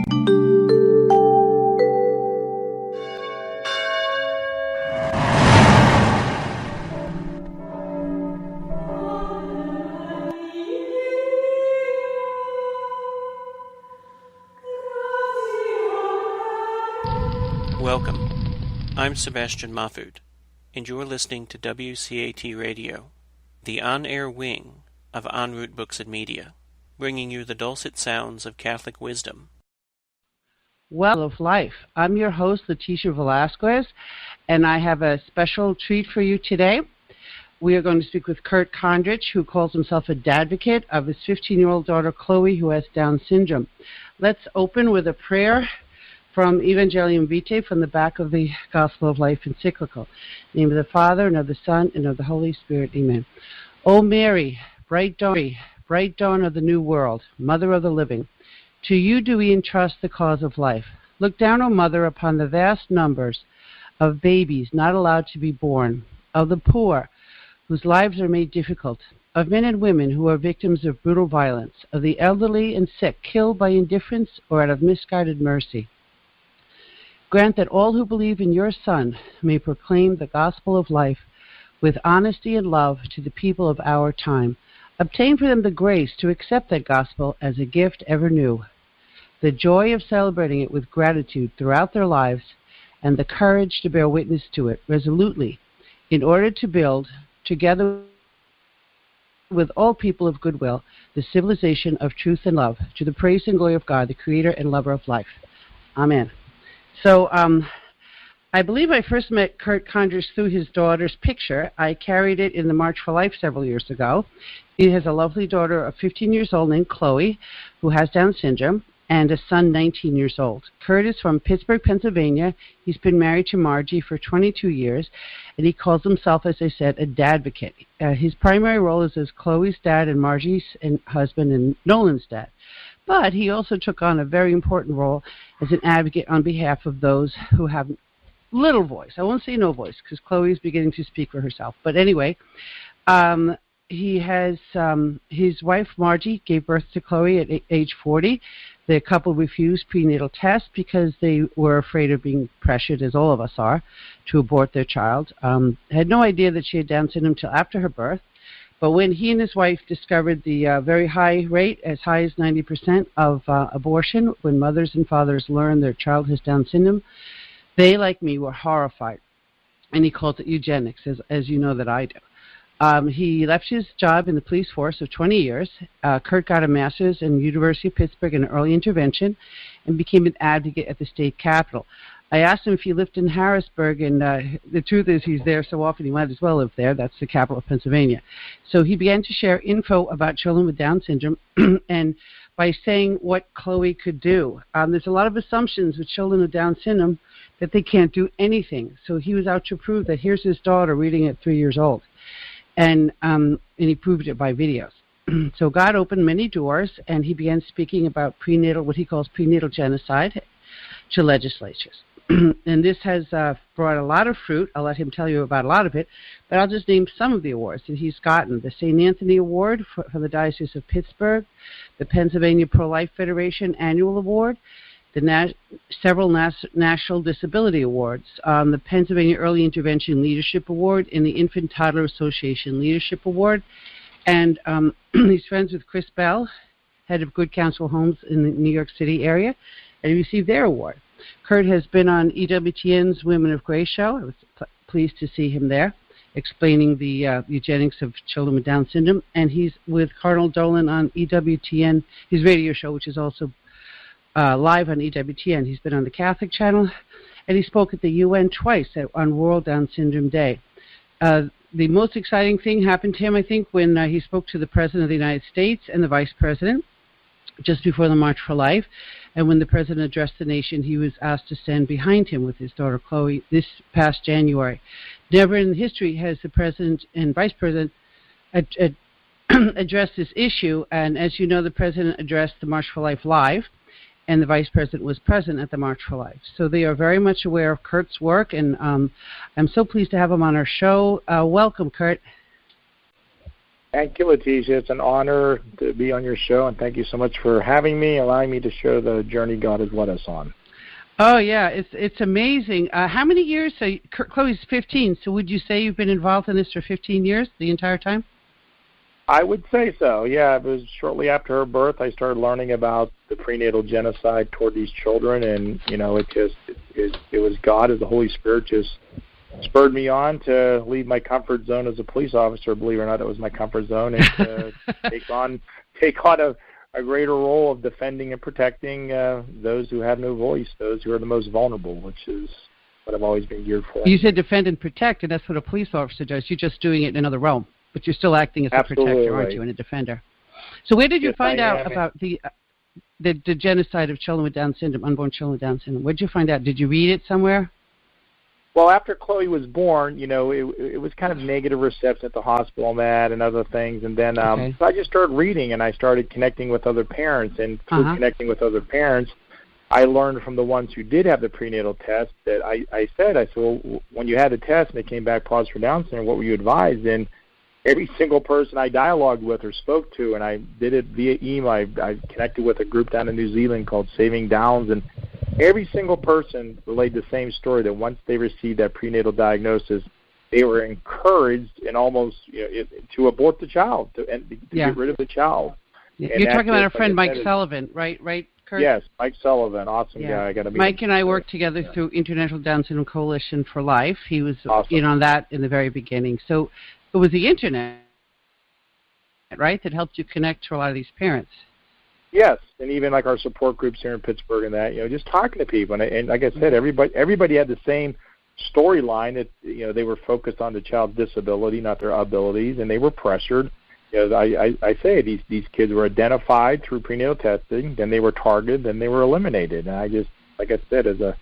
Welcome. I'm Sebastian Mahfood, and you're listening to WCAT Radio, the on-air wing of En Route Books and Media, bringing you the dulcet sounds of Catholic wisdom. Well of life. I'm your host, Leticia Velasquez, and I have a special treat for you today. We are going to speak with Kondrich, who calls himself a dadvocate of his 15-year-old daughter, Chloe, who has Down syndrome. Let's open with a prayer from Evangelium Vitae, from the back of the Gospel of Life encyclical. In the name of the Father, and of the Son, and of the Holy Spirit. Amen. O Mary, bright dawn of the new world, Mother of the living, to you do we entrust the cause of life. Look down, O Mother, upon the vast numbers of babies not allowed to be born, of the poor whose lives are made difficult, of men and women who are victims of brutal violence, of the elderly and sick killed by indifference or out of misguided mercy. Grant that all who believe in your Son may proclaim the gospel of life with honesty and love to the people of our time. Obtain for them the grace to accept that gospel as a gift ever new, the joy of celebrating it with gratitude throughout their lives, and the courage to bear witness to it resolutely, in order to build, together with all people of goodwill, the civilization of truth and love, to the praise and glory of God, the Creator and lover of life. Amen. So I believe I first met Kondrich through his daughter's picture. I carried it in the March for Life several years ago. He has a lovely daughter of 15 years old named Chloe, who has Down syndrome, and a son 19 years old. Kurt is from Pittsburgh, Pennsylvania. He's been married to Margie for 22 years, and he calls himself, as I said, a dadvocate. His primary role is as Chloe's dad and Margie's husband and Nolan's dad. But he also took on a very important role as an advocate on behalf of those who have little voice. I won't say no voice, because Chloe is beginning to speak for herself. But anyway, he has his wife, Margie, gave birth to Chloe at age 40. The couple refused prenatal tests because they were afraid of being pressured, as all of us are, to abort their child. Had no idea that she had Down syndrome until after her birth. But when he and his wife discovered the very high rate, as high as 90% of abortion, when mothers and fathers learn their child has Down syndrome, they, like me, were horrified. And he calls it eugenics, as you know that I do. He left his job in the police force of 20 years. Kurt got a master's in the University of Pittsburgh in early intervention and became an advocate at the state capitol. I asked him if he lived in Harrisburg, and the truth is he's there so often he might as well live there. That's the capital of Pennsylvania. So he began to share info about children with Down syndrome and by saying what Chloe could do. There's a lot of assumptions with children with Down syndrome that they can't do anything. So he was out to prove that here's his daughter reading at 3 years old. And he proved it by videos. So God opened many doors, and he began speaking about what he calls prenatal genocide, to legislatures. And this has brought a lot of fruit. I'll let him tell you about a lot of it, but I'll just name some of the awards that he's gotten. The St. Anthony Award for the Diocese of Pittsburgh, the Pennsylvania Pro-Life Federation Annual Award, the several National Disability Awards, the Pennsylvania Early Intervention Leadership Award, and the Infant Toddler Association Leadership Award. And he's friends with Chris Bell, head of Good Counsel Homes in the New York City area, and he received their award. Kurt has been on EWTN's Women of Grace show. I was pleased to see him there, explaining the eugenics of children with Down syndrome. And he's with Cardinal Dolan on EWTN, his radio show, which is also live on EWTN. He's been on the Catholic channel, and he spoke at the UN twice on World Down Syndrome Day. The most exciting thing happened to him, I think, when he spoke to the President of the United States and the Vice President just before the March for Life. And when the President addressed the nation, he was asked to stand behind him with his daughter Chloe this past January. Never in history has the President and Vice President addressed this issue. And as you know, the President addressed the March for Life live, and the Vice President was present at the March for Life. So they are very much aware of Kurt's work, and I'm so pleased to have him on our show. Welcome, Kurt. Thank you, Leticia. It's an honor to be on your show, and thank you so much for having me, allowing me to share the journey God has led us on. Oh, yeah, it's amazing. How many years? So Chloe's 15, so would you say you've been involved in this for 15 years, the entire time? I would say so, yeah. It was shortly after her birth I started learning about the prenatal genocide toward these children, and, it was God, as the Holy Spirit, just spurred me on to leave my comfort zone as a police officer. Believe it or not, it was my comfort zone, and to take on a greater role of defending and protecting those who have no voice, those who are the most vulnerable, which is what I've always been geared for. You said defend and protect, and that's what a police officer does. You're just doing it in another realm, but you're still acting as a protector, aren't you, and a defender. So where did you find out about the genocide of children with Down syndrome, unborn children with Down syndrome? Where did you find out? Did you read it somewhere? Well, after Chloe was born, it was kind of negative reception at the hospital on that and other things. And then so I just started reading, and I started connecting with other parents. And through connecting with other parents, I learned from the ones who did have the prenatal test that I said, well, when you had the test and it came back positive for Down syndrome, what were you advised? And every single person I dialogued with or spoke to, and I did it via email, I connected with a group down in New Zealand called Saving Downs, and every single person relayed the same story, that once they received that prenatal diagnosis, they were encouraged and almost to abort the child, to get rid of the child. You're talking about our friend Mike Sullivan, right, Kurt? Yes, Mike Sullivan, awesome guy. I got to meet Mike and I worked together through International Down Syndrome Coalition for Life. He was in on that in the very beginning. So it was the internet, right, that helped you connect to a lot of these parents. Yes, and even like our support groups here in Pittsburgh and that, just talking to people. And like I said, everybody had the same storyline that, they were focused on the child's disability, not their abilities, and they were pressured. I say these kids were identified through prenatal testing, then they were targeted, then they were eliminated. And I just, like I said, as a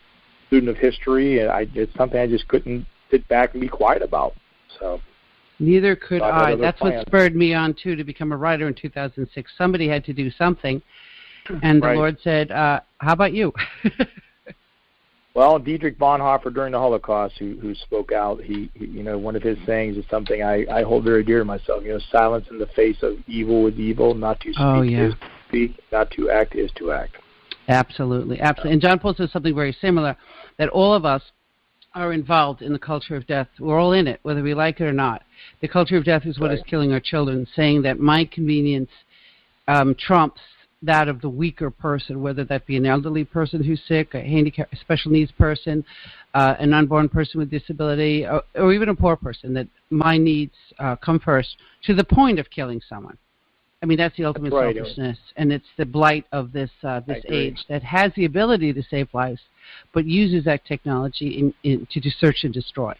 student of history, it's something I just couldn't sit back and be quiet about. So. Neither could I. That's what spurred me on, too, to become a writer in 2006. Somebody had to do something, and the Lord said, how about you? Well, Dietrich Bonhoeffer, during the Holocaust, who spoke out, he one of his sayings is something I hold very dear to myself. Silence in the face of evil is evil. Not to speak is to speak. Not to act is to act. Absolutely. And John Paul says something very similar, that all of us are involved in the culture of death. We're all in it, whether we like it or not. The culture of death is what is killing our children, saying that my convenience trumps that of the weaker person, whether that be an elderly person who's sick, a handicapped, a special needs person, an unborn person with disability, or even a poor person, that my needs come first, to the point of killing someone. I mean, that's the ultimate selfishness, and it's the blight of this age that has the ability to save lives, but uses that technology to search and destroy.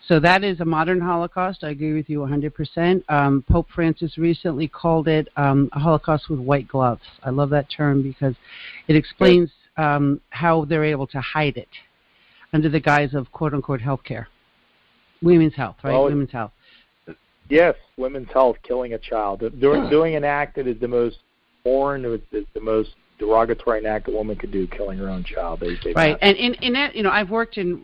So that is a modern Holocaust. I agree with you 100%. Pope Francis recently called it a Holocaust with white gloves. I love that term because it explains how they're able to hide it under the guise of quote-unquote healthcare. Women's health, right? Well, women's health. Yes, women's health, killing a child. Doing an act that is the most foreign, the most derogatory act a woman could do, killing her own child. Right, and in that, I've worked in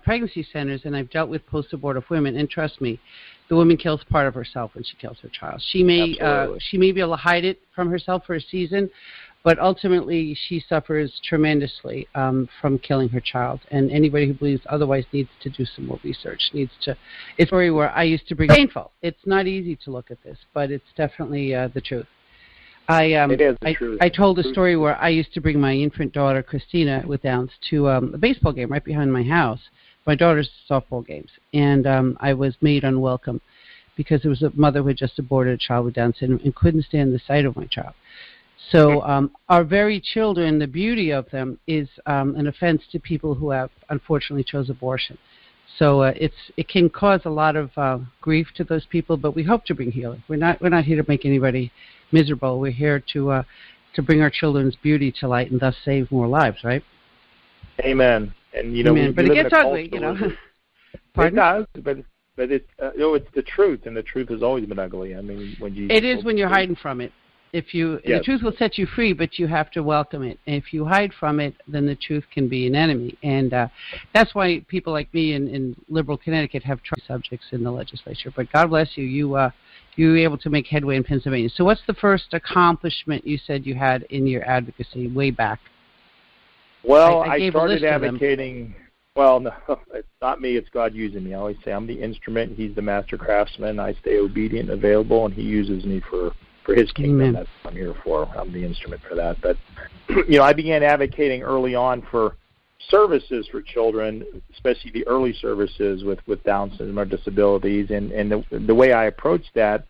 pregnancy centers, and I've dealt with post-abortive women, and trust me, the woman kills part of herself when she kills her child. She may be able to hide it from herself for a season, but ultimately she suffers tremendously from killing her child. And anybody who believes otherwise needs to do some more research. It's a story where I used to bring painful. It's not easy to look at this, but it's definitely the truth. It is the truth. I told a story where I used to bring my infant daughter, Christina, with Downs, to a baseball game right behind my house, my daughter's softball games. And I was made unwelcome because there was a mother who had just aborted a child with Down syndrome and couldn't stand the sight of my child. So our very children, the beauty of them is an offense to people who have unfortunately chose abortion. So it can cause a lot of grief to those people, but we hope to bring healing. We're not here to make anybody miserable. We're here to bring our children's beauty to light and thus save more lives, right? Amen. And Amen. But it gets ugly, Pardon? It does, but it's it's the truth, and the truth has always been ugly. I mean, when you're hiding from it. The truth will set you free, but you have to welcome it. And if you hide from it, then the truth can be an enemy. And that's why people like me in liberal Connecticut have tried subjects in the legislature. But God bless you. You were able to make headway in Pennsylvania. So what's the first accomplishment you said you had in your advocacy way back? Well, I started advocating. Well, no, it's not me. It's God using me. I always say I'm the instrument. He's the master craftsman. I stay obedient and available, and he uses me for his kingdom. Amen. That's what I'm here for. I'm the instrument for that. But, I began advocating early on for services for children, especially the early services with Down syndrome or disabilities. And the way I approached that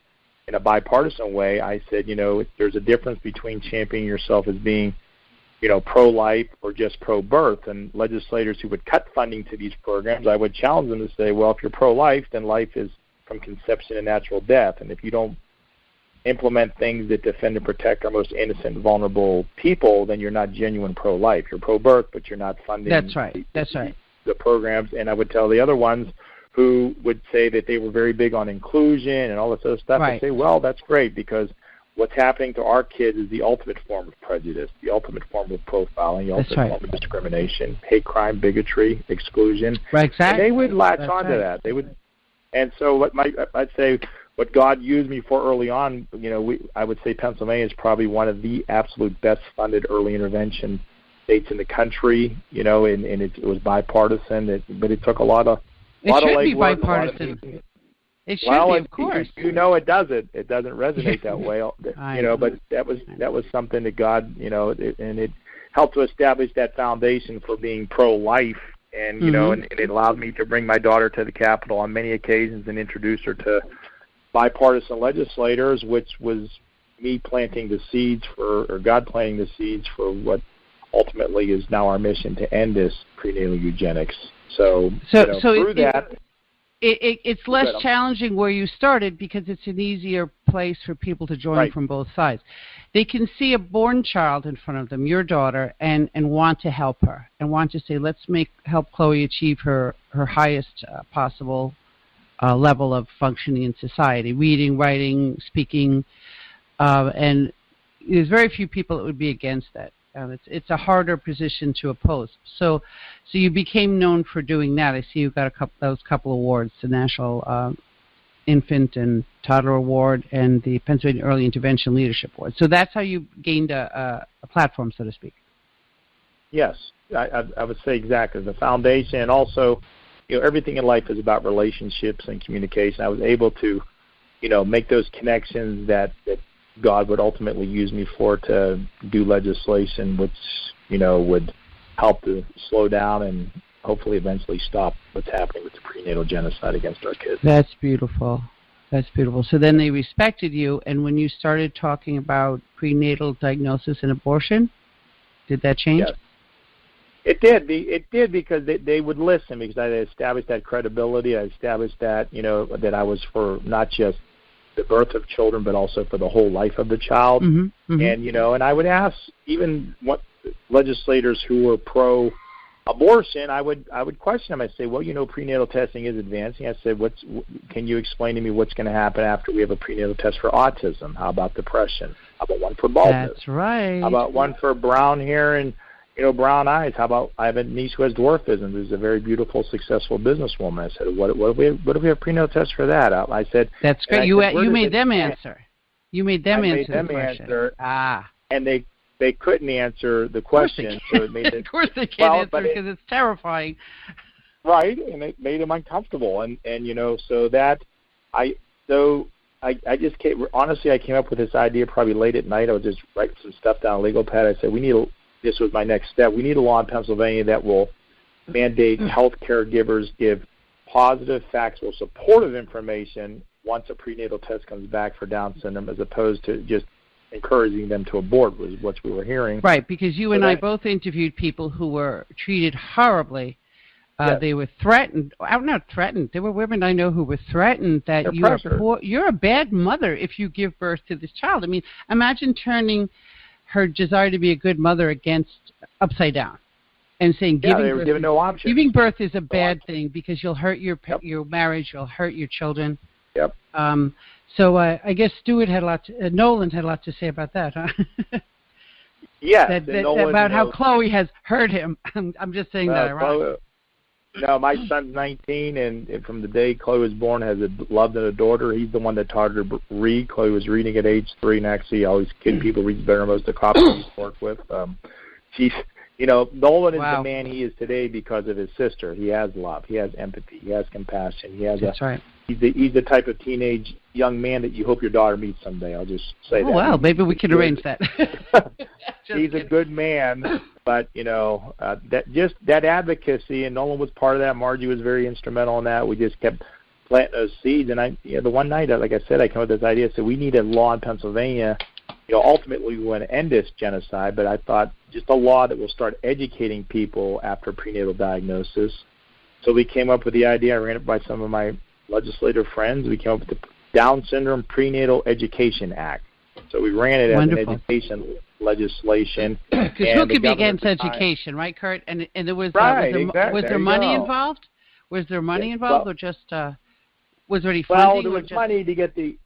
in a bipartisan way, I said, there's a difference between championing yourself as being, pro-life or just pro-birth. And legislators who would cut funding to these programs, I would challenge them to say, well, if you're pro-life, then life is from conception to natural death. And if you don't implement things that defend and protect our most innocent, vulnerable people, then you're not genuine pro-life. You're pro-birth, but you're not funding the programs. And I would tell the other ones who would say that they were very big on inclusion and all this other stuff, I'd say, well, that's great, because what's happening to our kids is the ultimate form of prejudice, the ultimate form of profiling, the ultimate form of discrimination, hate crime, bigotry, exclusion. Right, exactly. And they would latch onto that. They would, and so I'd say what God used me for early on, I would say Pennsylvania is probably one of the absolute best funded early intervention states in the country, and it was bipartisan, but it took a lot of legwork. It should be bipartisan. It should be, of course. It doesn't. It doesn't resonate that way, but that was something that God, and it helped to establish that foundation for being pro-life. And, and it allowed me to bring my daughter to the Capitol on many occasions and introduce her to bipartisan legislators, which was me planting the seeds or God planting the seeds for what ultimately is now our mission to end this prenatal eugenics. So through that... It's less challenging where you started because it's an easier place for people to join from both sides. They can see a born child in front of them, your daughter, and want to help her and want to say, let's help Chloe achieve her highest possible level of functioning in society, reading, writing, speaking, and there's very few people that would be against that. It's a harder position to oppose. So you became known for doing that. I see you got those couple awards, the National Infant and Toddler Award and the Pennsylvania Early Intervention Leadership Award. So that's how you gained a platform, so to speak. Yes, I would say exactly. The foundation, and also, everything in life is about relationships and communication. I was able to, make those connections that God would ultimately use me to do legislation, which, would help to slow down and hopefully eventually stop what's happening with the prenatal genocide against our kids. That's beautiful. That's beautiful. So then they respected you, and when you started talking about prenatal diagnosis and abortion, did that change? Yes. It did. It did, because they would listen, because I established that credibility. I established that, that I was for not just the birth of children, but also for the whole life of the child. Mm-hmm, mm-hmm. And, and I would ask even what legislators who were pro-abortion, I would question them. I'd say, well, prenatal testing is advancing. I said, can you explain to me what's going to happen after we have a prenatal test for autism? How about depression? How about one for baldness? That's right. How about one for brown hair and brown eyes? How about, I have a niece who has dwarfism, who's a very beautiful, successful businesswoman. I said, what if we have prenatal tests for that? I said, that's great. You made them answer. You made them answer the question. And they couldn't answer the question. So it made of course they can't answer because it's terrifying. Right, and it made them uncomfortable. And so that I just came, honestly, I came up with this idea probably late at night. I was just writing some stuff down on a legal pad. I said, this was my next step. We need a law in Pennsylvania that will mandate health caregivers give positive, factual, supportive information once a prenatal test comes back for Down syndrome, as opposed to just encouraging them to abort, was what we were hearing. Right, because you and I both interviewed people who were treated horribly. Yes. They were threatened. Not threatened. There were women I know who were threatened that you're a bad mother if you give birth to this child. I mean, imagine turning her desire to be a good mother upside down, and saying giving birth is a bad thing because you'll hurt your marriage, you'll hurt your children. Yep. So I guess Nolan had a lot to say about that, huh? Yes. About how Chloe has hurt him. I'm just saying that ironically. No, my son's 19, and from the day Chloe was born, has loved and adored her. He's the one that taught her to read. Chloe was reading at age 3, and actually always kid people reads better than most of the cops he's worked with. She's, Nolan is the man he is today because of his sister. He has love. He has empathy. He has compassion. That's right. He's the type of teenage young man that you hope your daughter meets someday. I'll just say that. Oh, well, maybe we can arrange that. He's a good man, but, that advocacy, and Nolan was part of that. Margie was very instrumental in that. We just kept planting those seeds. And the one night, like I said, I came up with this idea. So we need a law in Pennsylvania. Ultimately we want to end this genocide, but I thought just a law that will start educating people after prenatal diagnosis. So we came up with the idea. I ran it by some of my legislative friends. We came up with the Down Syndrome Prenatal Education Act. So we ran it as an education legislation. Because who could be against education, right, Kurt? And there was was there money involved? Was there money involved, or just was there any funding? Well, there was money to get the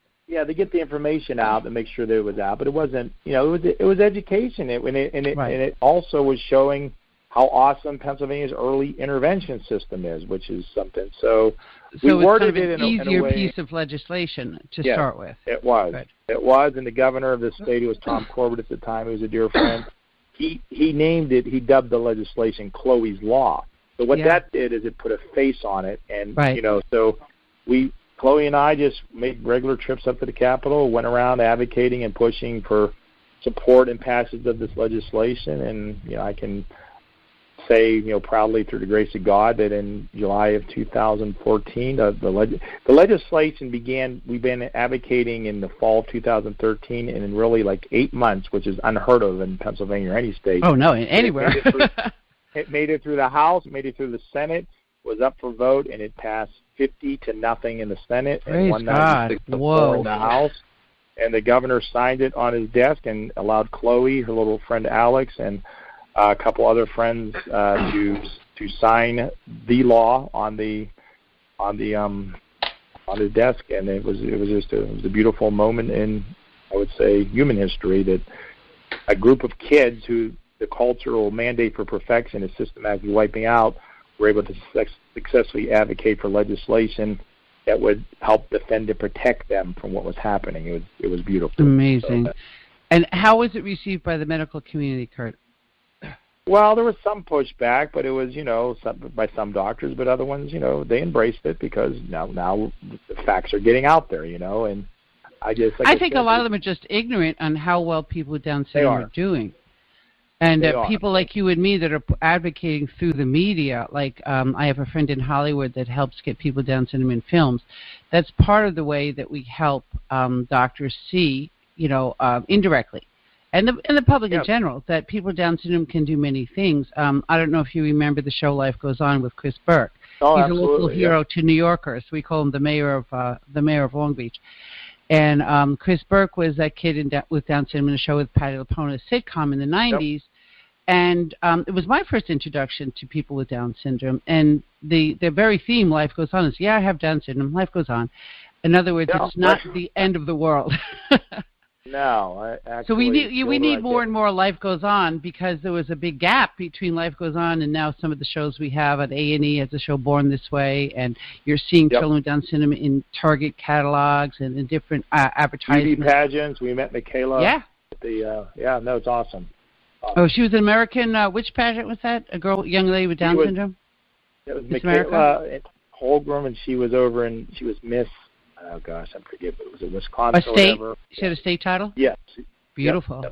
information out and make sure that it was out, but it wasn't. It was education. It also was showing how awesome Pennsylvania's early intervention system is, which is something. So we worded it in a way. It's an easier piece of legislation to start with. It was. Good. It was, and the governor of the state, who was Tom Corbett at the time, who was a dear friend, he named it. He dubbed the legislation Chloe's Law. So what that did is it put a face on it, and so Chloe and I just made regular trips up to the Capitol, went around advocating and pushing for support and passage of this legislation, and I can say, proudly through the grace of God that in July of 2014, the legislation began. We've been advocating in the fall of 2013, and in really like 8 months, which is unheard of in Pennsylvania or any state. Oh no, anywhere. It made it through the House, made it through the Senate, was up for vote, and it passed 50-0 in the Senate and 196-4 in the House. And the governor signed it on his desk and allowed Chloe, her little friend Alex, and a couple other friends to sign the law on his desk, and it was a beautiful moment in, I would say, human history, that a group of kids who the cultural mandate for perfection is systematically wiping out were able to successfully advocate for legislation that would help defend and protect them from what was happening. It was beautiful. Amazing. And how was it received by the medical community, Kurt? Well, there was some pushback, but it was, by some doctors, but other ones, they embraced it because now the facts are getting out there, and I think a lot of them are just ignorant on how well people with Down syndrome are doing. And people like you and me that are advocating through the media, like I have a friend in Hollywood that helps get people with Down syndrome in films. That's part of the way that we help doctors see, indirectly. And the public in general, that people with Down syndrome can do many things. I don't know if you remember the show Life Goes On with Chris Burke. Oh, he's absolutely, a local hero to New Yorkers. We call him the mayor of Long Beach. And Chris Burke was that kid with Down syndrome in a show with Patty LuPone, a sitcom in the 90s. Yep. And it was my first introduction to people with Down syndrome. And the very theme, Life Goes On, is, I have Down syndrome, life goes on. In other words, it's not the end of the world. No, so we need more and more Life Goes On, because there was a big gap between Life Goes On and now some of the shows we have at A&E as the show Born This Way, and you're seeing children with Down syndrome in Target catalogs and in different advertisements. TV pageants. We met Michaela. Yeah. It's awesome. Oh, she was an American. Which pageant was that? A young lady with Down syndrome. It was Michaela Holgram, and she was Miss. Oh gosh, I forget. But was it Wisconsin? A state. Or whatever? She had a state title. Yes. Beautiful.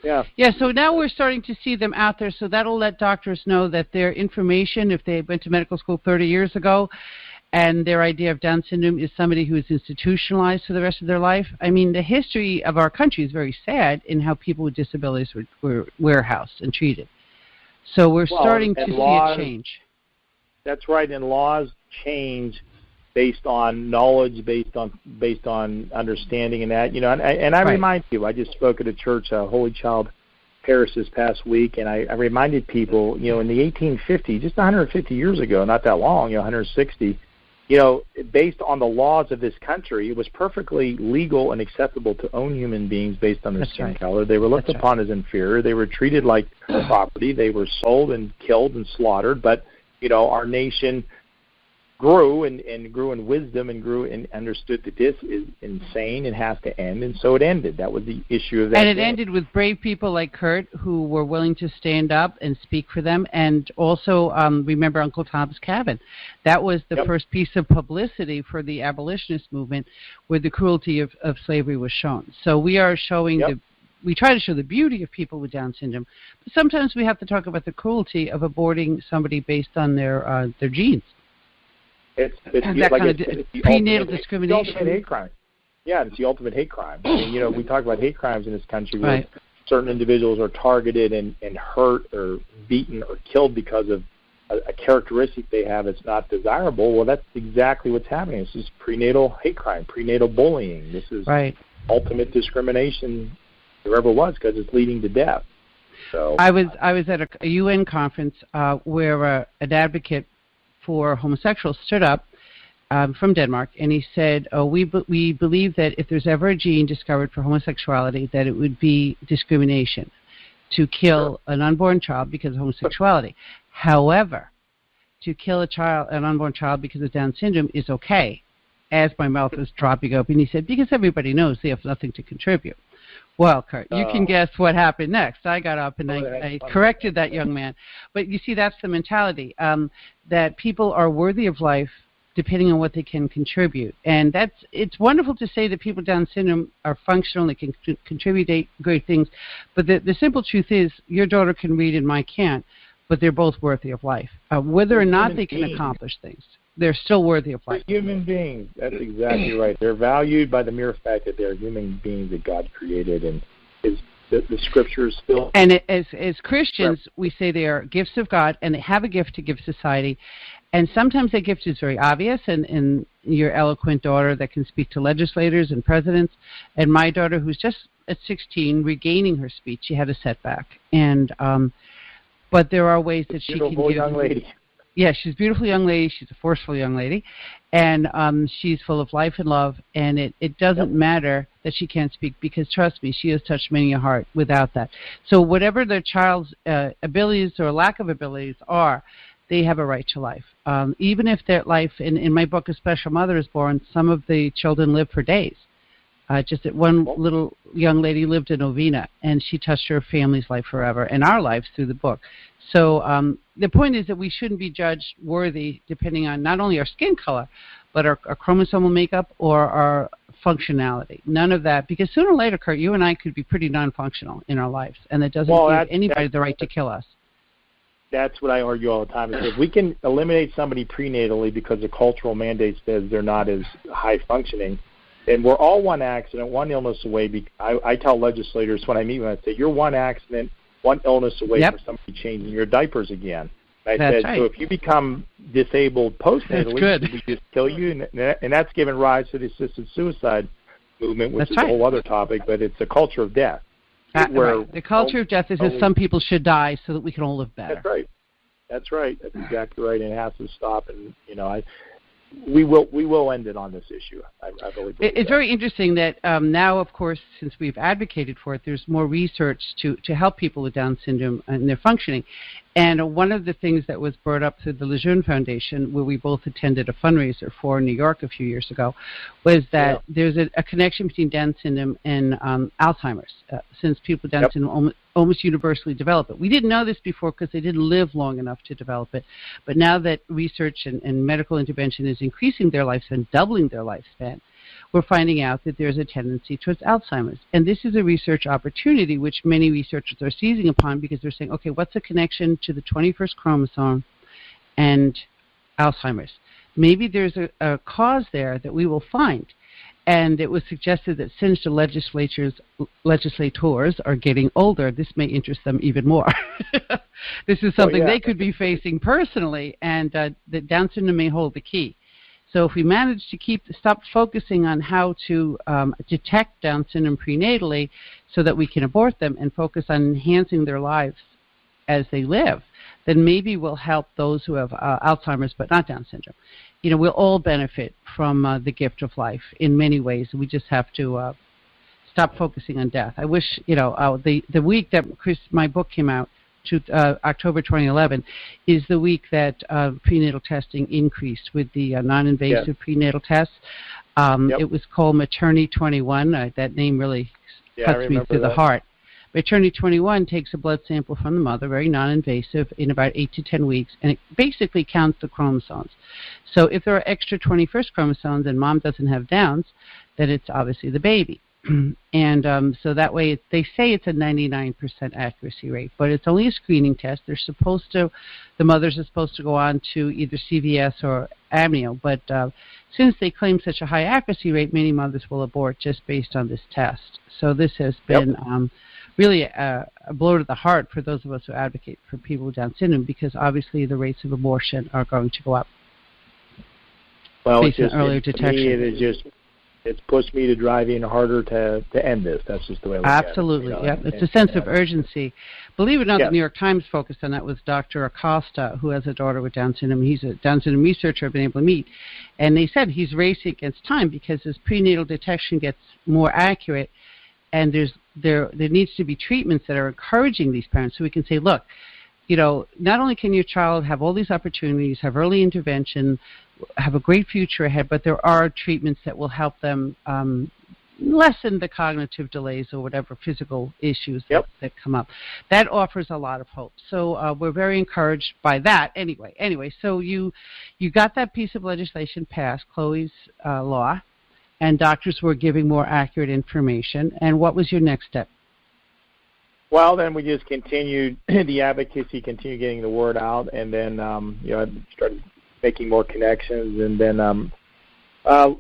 Yeah. Yeah. So now we're starting to see them out there. So that'll let doctors know that their information, if they went to medical school 30 years ago, and their idea of Down syndrome is somebody who is institutionalized for the rest of their life. I mean, the history of our country is very sad in how people with disabilities were warehoused and treated. So we're starting to see a change. That's right, and laws change based on knowledge, based on understanding, and that, and I remind people. I just spoke at a church, Holy Child Parish, this past week, and I reminded people, in the 1850s, just 150 years ago, not that long, 160, based on the laws of this country, it was perfectly legal and acceptable to own human beings based on their skin color. They were looked upon as inferior. They were treated like property. They were sold and killed and slaughtered. But, our nation grew and grew in wisdom and grew and understood that this is insane and has to end, and so it ended. That was the issue of that. And it ended with brave people like Kurt who were willing to stand up and speak for them. And also, remember Uncle Tom's Cabin. That was the first piece of publicity for the abolitionist movement where the cruelty of slavery was shown. So we are showing we try to show the beauty of people with Down syndrome, but sometimes we have to talk about the cruelty of aborting somebody based on their genes. It's that like kind of prenatal discrimination. It's the ultimate hate crime. Yeah, it's the ultimate hate crime. I mean, we talk about hate crimes in this country where certain individuals are targeted and hurt or beaten or killed because of a characteristic they have that's not desirable. Well, that's exactly what's happening. This is prenatal hate crime, prenatal bullying. This is ultimate discrimination there ever was because it's leading to death. So I was at a UN conference where an advocate for homosexuals stood up from Denmark, and he said, we believe that if there's ever a gene discovered for homosexuality, that it would be discrimination to kill an unborn child because of homosexuality. However, to kill an unborn child because of Down syndrome is okay. As my mouth was dropping open, he said, because everybody knows they have nothing to contribute. Well, Kurt, you can guess what happened next. I got up and I corrected that young man. But you see, that's the mentality, that people are worthy of life depending on what they can contribute. And it's wonderful to say that people with Down syndrome are functional and can contribute great things. But the simple truth is your daughter can read and mine can't, but they're both worthy of life. Whether or not they can accomplish things, they're still worthy of life. They're human beings. That's exactly right. They're valued by the mere fact that they're human beings that God created, and the Scriptures still. And as Christians, we say they are gifts of God, and they have a gift to give society. And sometimes that gift is very obvious, and your eloquent daughter that can speak to legislators and presidents, and my daughter who's just at 16 regaining her speech. She had a setback, and but there are ways that she can give. Beautiful young lady. Yeah, she's a beautiful young lady. She's a forceful young lady. And she's full of life and love. And it doesn't matter that she can't speak because, trust me, she has touched many a heart without that. So whatever their child's abilities or lack of abilities are, they have a right to life. Even if their life, in my book, A Special Mother is Born, some of the children live for days. Just that one little young lady lived in Novena, and she touched her family's life forever, and our lives through the book. So the point is that we shouldn't be judged worthy depending on not only our skin color, but our chromosomal makeup or our functionality. None of that, because sooner or later, Kurt, you and I could be pretty non-functional in our lives, and that doesn't give anybody the right to kill us. That's what I argue all the time. Is if we can eliminate somebody prenatally because the cultural mandate says they're not as high functioning, and we're all one accident, one illness away. I tell legislators when I meet them, I say, you're one accident, one illness away from somebody changing your diapers again. And I said, so if you become disabled postnatally, we just kill you. And that's given rise to the assisted suicide movement, which is a whole other topic, but it's a culture of death. The culture of death is that some people should die so that we can all live better. That's right. That's exactly right, and it has to stop. And, we will end it on this issue. I really believe it's very interesting that now, of course, since we've advocated for it, there's more research to help people with Down syndrome and their functioning. And one of the things that was brought up through the Lejeune Foundation, where we both attended a fundraiser for New York a few years ago, was that there's a connection between Down syndrome and Alzheimer's, since people with Down syndrome almost universally develop it. We didn't know this before because they didn't live long enough to develop it. But now that research and medical intervention is increasing their lifespan, doubling their lifespan, we're finding out that there's a tendency towards Alzheimer's. And this is a research opportunity which many researchers are seizing upon because they're saying, okay, what's the connection to the 21st chromosome and Alzheimer's? Maybe there's a cause there that we will find. And it was suggested that since the legislators are getting older, this may interest them even more. This is something they could be facing personally, and that Down syndrome may hold the key. So if we manage to stop focusing on how to detect Down syndrome prenatally so that we can abort them and focus on enhancing their lives as they live, then maybe we'll help those who have Alzheimer's but not Down syndrome. We'll all benefit from the gift of life in many ways. We just have to stop focusing on death. I wish, the week that my book came out, October 2011, is the week that prenatal testing increased with the non-invasive prenatal tests. It was called Maternity 21. That name really cuts me through the heart. Maternity 21 takes a blood sample from the mother, very non-invasive, in about 8 to 10 weeks, and it basically counts the chromosomes. So if there are extra 21st chromosomes and mom doesn't have Downs, then it's obviously the baby. And so that way, they say it's a 99% accuracy rate, but it's only a screening test. The mothers are supposed to go on to either CVS or amnio, but since they claim such a high accuracy rate, many mothers will abort just based on this test. So this has been really a blow to the heart for those of us who advocate for people with Down syndrome, because obviously the rates of abortion are going to go up. Well, based on earlier detection. It's pushed me to drive in harder to end this. That's just the way I look Absolutely, at it. It's a sense of urgency. Believe it or not, the New York Times focused on that with Dr. Acosta, who has a daughter with Down syndrome. He's a Down syndrome researcher I've been able to meet. And they said he's racing against time because as prenatal detection gets more accurate, and there needs to be treatments that are encouraging these parents so we can say, look, not only can your child have all these opportunities, have early intervention, have a great future ahead, but there are treatments that will help them lessen the cognitive delays or whatever physical issues that come up. That offers a lot of hope. So we're very encouraged by that. Anyway, so you got that piece of legislation passed, Chloe's law, and doctors were giving more accurate information. And what was your next step? Well, then we just continued the advocacy, continued getting the word out, and then I started making more connections, and then a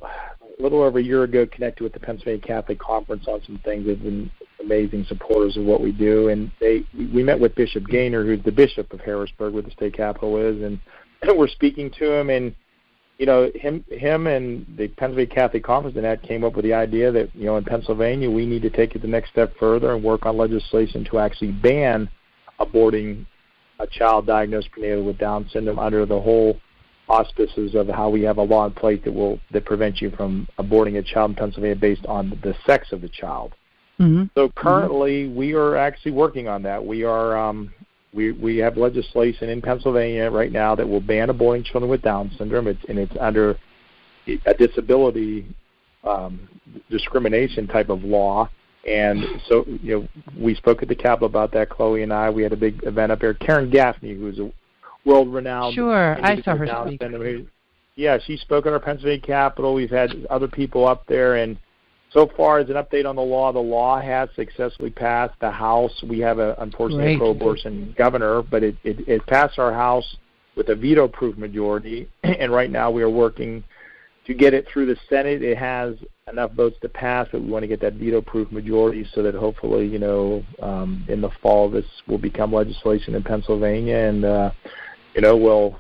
little over a year ago connected with the Pennsylvania Catholic Conference on some things. They've been amazing supporters of what we do, and we met with Bishop Gaynor, who's the Bishop of Harrisburg, where the state capital is, and we're speaking to him, and him and the Pennsylvania Catholic Conference and that came up with the idea that, in Pennsylvania we need to take it the next step further and work on legislation to actually ban aborting a child diagnosed prenatally with Down syndrome under the whole auspices of how we have a law in place that prevents you from aborting a child in Pennsylvania based on the sex of the child. Mm-hmm. So currently we are actually working on that. We are we have legislation in Pennsylvania right now that will ban aborting children with Down syndrome. It's under a disability discrimination type of law. And so, we spoke at the Capitol about that, Chloe and I. We had a big event up there. Karen Gaffney, who's a world-renowned. Sure, I saw her speak. Yeah, she spoke at our Pennsylvania Capitol. We've had other people up there, and so far as an update on the law has successfully passed the House. We have, unfortunately, a pro-abortion governor, but it passed our House with a veto-proof majority, and right now we are working to get it through the Senate. It has enough votes to pass, but we want to get that veto-proof majority so that hopefully, in the fall, this will become legislation in Pennsylvania, and we'll.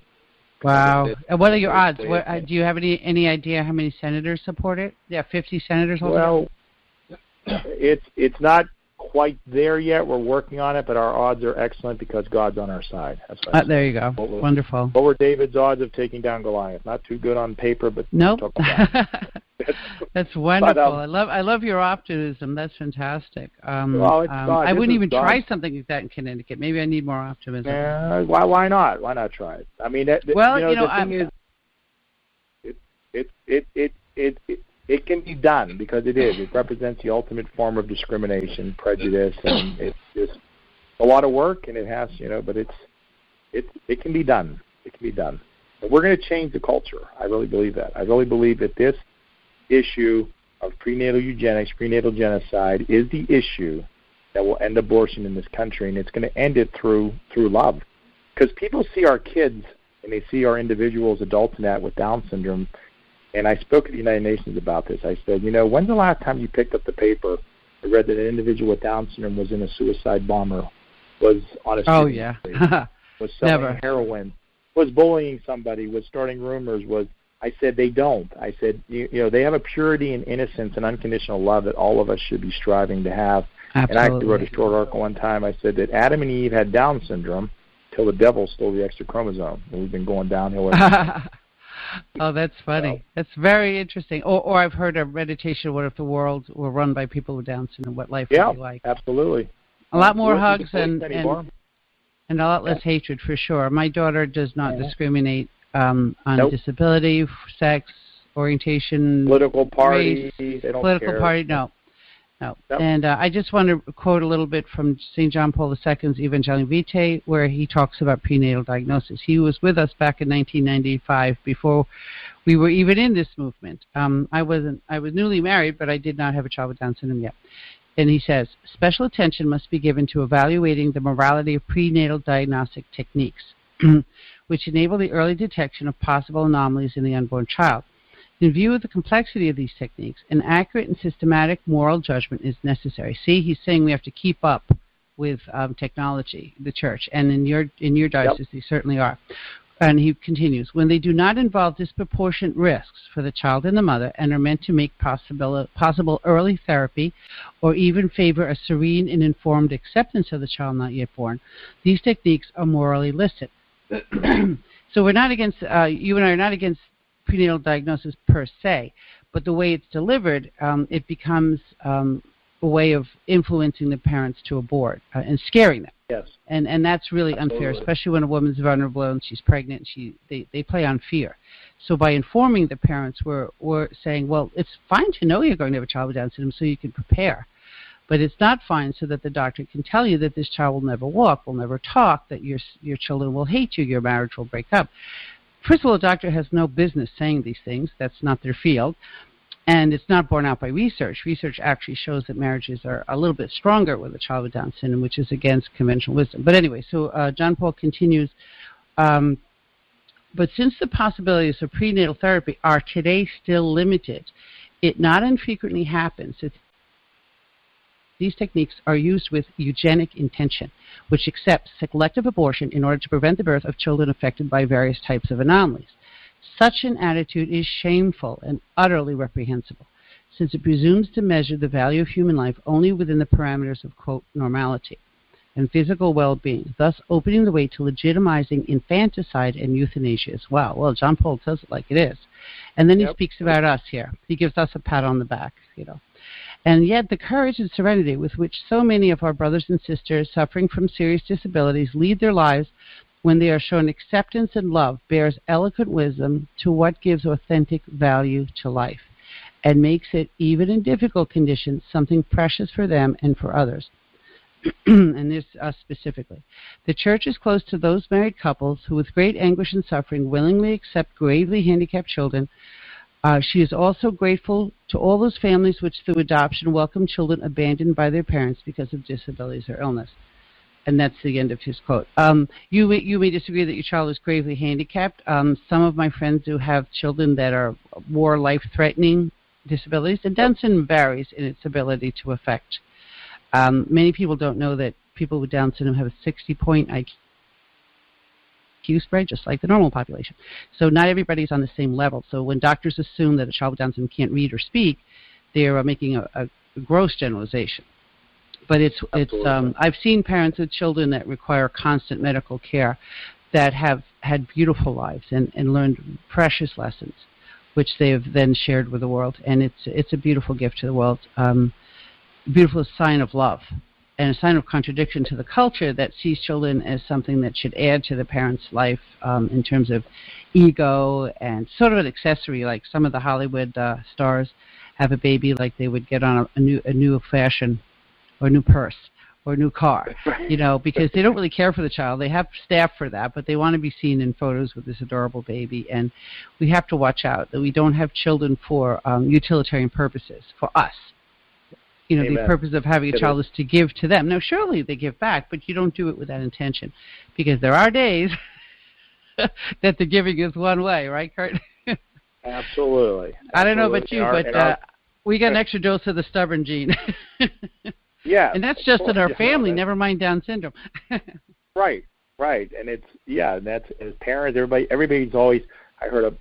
Wow! And what are your odds? Do you have any idea how many senators support it? Yeah, 50 senators. Well, it's not quite there yet. We're working on it, but our odds are excellent because God's on our side. That's there you go. Wonderful. What were David's odds of taking down Goliath? Not too good on paper, but nope. That's wonderful. But, I love your optimism. That's fantastic. I wouldn't even try something like that in Connecticut. Maybe I need more optimism. Why not? Why not try it? I mean, the thing is, it can be done because it is. It represents the ultimate form of discrimination, prejudice, and it's just a lot of work, and it has, but it can be done. It can be done. And we're going to change the culture. I really believe that. I really believe that this issue of prenatal eugenics, prenatal genocide, is the issue that will end abortion in this country, and it's going to end it through love. Because people see our kids, and they see our individuals, adults in that with Down syndrome. And I spoke at the United Nations about this. I said, when's the last time you picked up the paper and read that an individual with Down syndrome was in a suicide bomber, was on a was selling heroin, was bullying somebody, was starting rumors, I said they don't. I said, they have a purity and innocence and unconditional love that all of us should be striving to have. Absolutely. And I actually wrote a short article one time. I said that Adam and Eve had Down syndrome until the devil stole the extra chromosome, and we've been going downhill. Oh, that's funny. That's very interesting. Or I've heard a meditation, what if the world were run by people with Down syndrome, what life would be like. Yeah, absolutely. A lot more hugs and a lot less hatred, for sure. My daughter does not discriminate on disability, sex, orientation, political party, race, they don't political care. party, no. Nope. And I just want to quote a little bit from St. John Paul II's Evangelium Vitae, where he talks about prenatal diagnosis. He was with us back in 1995 before we were even in this movement. I was newly married, but I did not have a child with Down syndrome yet. And he says, special attention must be given to evaluating the morality of prenatal diagnostic techniques, which enable the early detection of possible anomalies in the unborn child. In view of the complexity of these techniques, an accurate and systematic moral judgment is necessary. See, he's saying we have to keep up with technology, the church, and in your diocese, they certainly are. And he continues, when they do not involve disproportionate risks for the child and the mother and are meant to make possible early therapy or even favor a serene and informed acceptance of the child not yet born, these techniques are morally licit. So we're not against, you and I are not against prenatal diagnosis per se, but the way it's delivered, it becomes a way of influencing the parents to abort and scaring them. Yes. And that's really unfair, especially when a woman's vulnerable and she's pregnant. They play on fear. So by informing the parents, we're saying, well, it's fine to know you're going to have a child with Down syndrome so you can prepare. But it's not fine so that the doctor can tell you that this child will never walk, will never talk, that your children will hate you, your marriage will break up. First of all, a doctor has no business saying these things. That's not their field. And it's not borne out by research. Research actually shows that marriages are a little bit stronger with a child with Down syndrome, which is against conventional wisdom. But anyway, so John Paul continues, but since the possibilities of prenatal therapy are today still limited, it not infrequently happens that these techniques are used with eugenic intention, which accepts selective abortion in order to prevent the birth of children affected by various types of anomalies. Such an attitude is shameful and utterly reprehensible, since it presumes to measure the value of human life only within the parameters of, quote, normality and physical well-being, thus opening the way to legitimizing infanticide and euthanasia as well. Well, John Paul tells it like it is. And then he speaks about us here. He gives us a pat on the back, you know. And yet the courage and serenity with which so many of our brothers and sisters suffering from serious disabilities lead their lives when they are shown acceptance and love bears eloquent wisdom to what gives authentic value to life and makes it, even in difficult conditions, something precious for them and for others. And this us specifically. The Church is close to those married couples who, with great anguish and suffering, willingly accept gravely handicapped children. She is also grateful to all those families which, through adoption, welcome children abandoned by their parents because of disabilities or illness. And that's the end of his quote. You may disagree that your child is gravely handicapped. Some of my friends who have children that are more life-threatening disabilities, and Down syndrome varies in its ability to affect. Many people don't know that people with Down syndrome have a 60-point IQ spread, just like the normal population. So not everybody's on the same level. So when doctors assume that a child with Down syndrome can't read or speak, they're making a gross generalization. But it's I've seen parents with children that require constant medical care that have had beautiful lives and learned precious lessons, which they have then shared with the world. And it's a beautiful gift to the world, beautiful sign of love, and a sign of contradiction to the culture that sees children as something that should add to the parent's life in terms of ego and sort of an accessory, like some of the Hollywood stars have a baby like they would get on a new fashion or a new purse or a new car, you know, because they don't really care for the child. They have staff for that, but they want to be seen in photos with this adorable baby. And we have to watch out that we don't have children for utilitarian purposes, for us. You know, Amen. The purpose of having a child is to give to them. Now, surely they give back, but you don't do it with that intention, because there are days that the giving is one way, right, Kurt? Absolutely. I don't know about you, but we got an extra dose of the stubborn gene. Yeah. And that's just in our family, never mind Down syndrome. Right. And it's, that's, as parents, everybody's always, I heard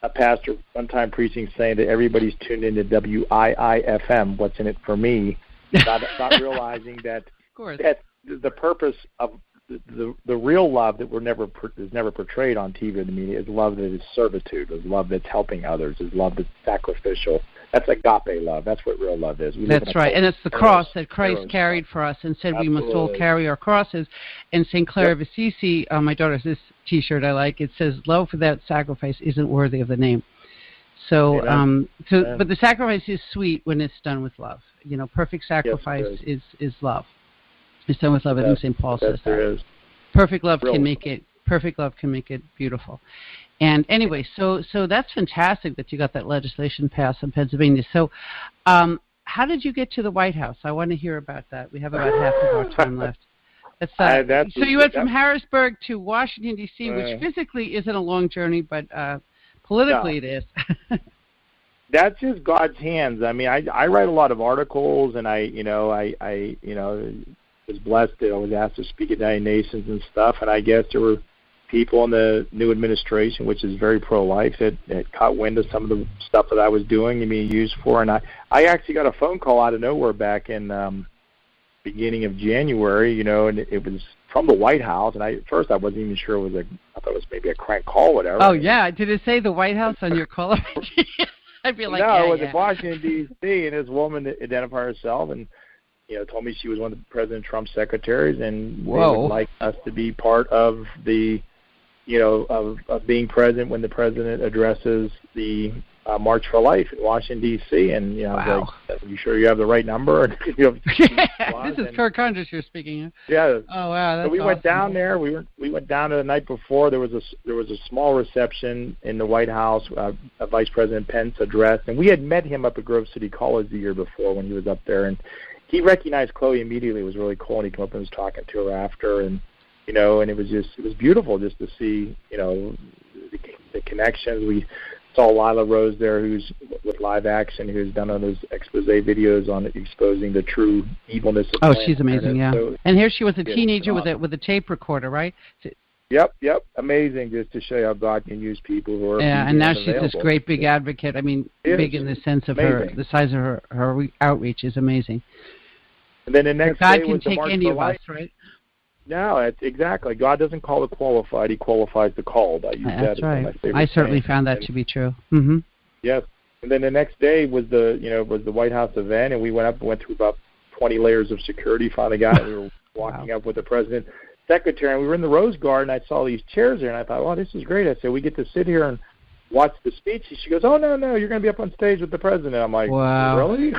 a pastor one time preaching saying that everybody's tuned into WIIFM, what's in it for me, not realizing that the purpose of the real love that is never portrayed on TV or the media is love that is servitude, is love that's helping others, is love that's sacrificial. That's agape love. That's what real love is. That's right. And it's the cross that Christ carried for us and said we must all carry our crosses. And St. Clair of Assisi, my daughter has this T-shirt I like. It says, love without sacrifice isn't worthy of the name. So, but the sacrifice is sweet when it's done with love. You know, perfect sacrifice is love. It's done with love. I think St. Paul says that. Perfect love can make it beautiful. And anyway, so that's fantastic that you got that legislation passed in Pennsylvania. So how did you get to the White House? I want to hear about that. We have about half of our time left. So you went from Harrisburg to Washington, D.C., which physically isn't a long journey, but politically it is. That's just God's hands. I mean, I write a lot of articles, and I was blessed that I was asked to speak at United Nations and stuff, and I guess there were people in the new administration, which is very pro-life, that caught wind of some of the stuff that I was doing and being used for. And I actually got a phone call out of nowhere back in beginning of January, and it was from the White House. And at first I wasn't even sure I thought it was maybe a crank call or whatever. Oh, yeah. Did it say the White House on your caller? I'd be like, no, it was in Washington, D.C., and this woman identified herself and told me she was one of President Trump's secretaries, and they would like us to be part of the of being present when the president addresses the March for Life in Washington, D.C. And, I was like, are you sure you have the right number? This is Kurt Kondrich you're speaking of. Yeah. Oh, wow. That's so we went down there. We went down there the night before. There was a small reception in the White House, Vice President Pence addressed. And we had met him up at Grove City College the year before when he was up there. And he recognized Chloe immediately. It was really cool. And he came up and was talking to her after. And and it was beautiful just to see, the connections. We saw Lila Rose there, who's with Live Action, who's done all those expose videos on exposing the true evilness of Planned she's amazing, yeah. So, and here she was a teenager with a tape recorder, right? Yep. Amazing, just to show you how God can use people who are and now she's this great big advocate. I mean, big in the sense of the size of her outreach is amazing. And then the next God day can was take the March any for of Life. us, right? No, exactly. God doesn't call the qualified; He qualifies the called. I use That's that right. as my favorite I certainly saying. found that to be true. Mm-hmm. Yes. And then the next day was the White House event, and we went through about 20 layers of security. Finally got it. We were walking up with the president's secretary, and we were in the Rose Garden. I saw these chairs there, and I thought, "Wow, this is great." I said, "We get to sit here and watch the speech." She goes, "Oh no, you're going to be up on stage with the president." I'm like, "Wow, really?"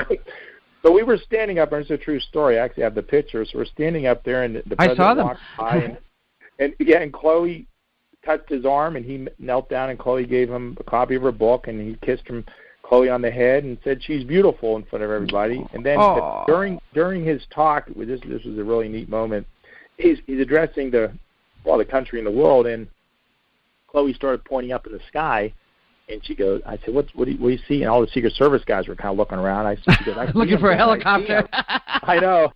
So we were standing up, and it's a true story. I actually have the picture. So we're standing up there, and the president walked by, and Chloe touched his arm, and he knelt down, and Chloe gave him a copy of her book, and he kissed Chloe on the head and said, "She's beautiful," in front of everybody. And then during his talk, this was a really neat moment. He's addressing the country and the world, and Chloe started pointing up in the sky. And she goes, I said, what do you see? And all the Secret Service guys were kind of looking around. She goes, I looking for a helicopter. I know.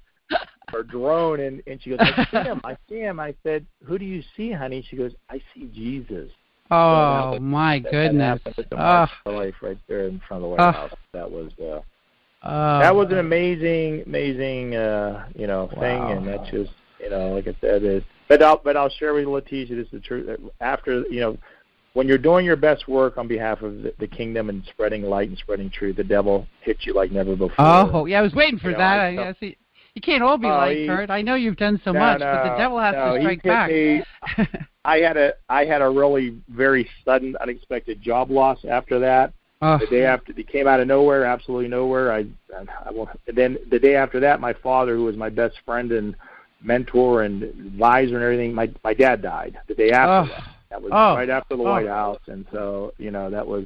Or drone. And she goes, I see him. I said, who do you see, honey? She goes, I see Jesus. Oh, my goodness. That happened at the Life right there in front of the White House. That was an amazing, thing. And that's just, like I said, but I'll share with you, Leticia, this is the truth. After, when you're doing your best work on behalf of the kingdom and spreading light and spreading truth, the devil hits you like never before. Oh, yeah, I was waiting for that. You can't all be like Kurt. I know you've done so much, but the devil has to strike back. I had a really very sudden, unexpected job loss after that. The day after, it came out of nowhere, absolutely nowhere. Then the day after that, my father, who was my best friend and mentor and advisor and everything, my dad died the day after that. That was right after the White House, and so that was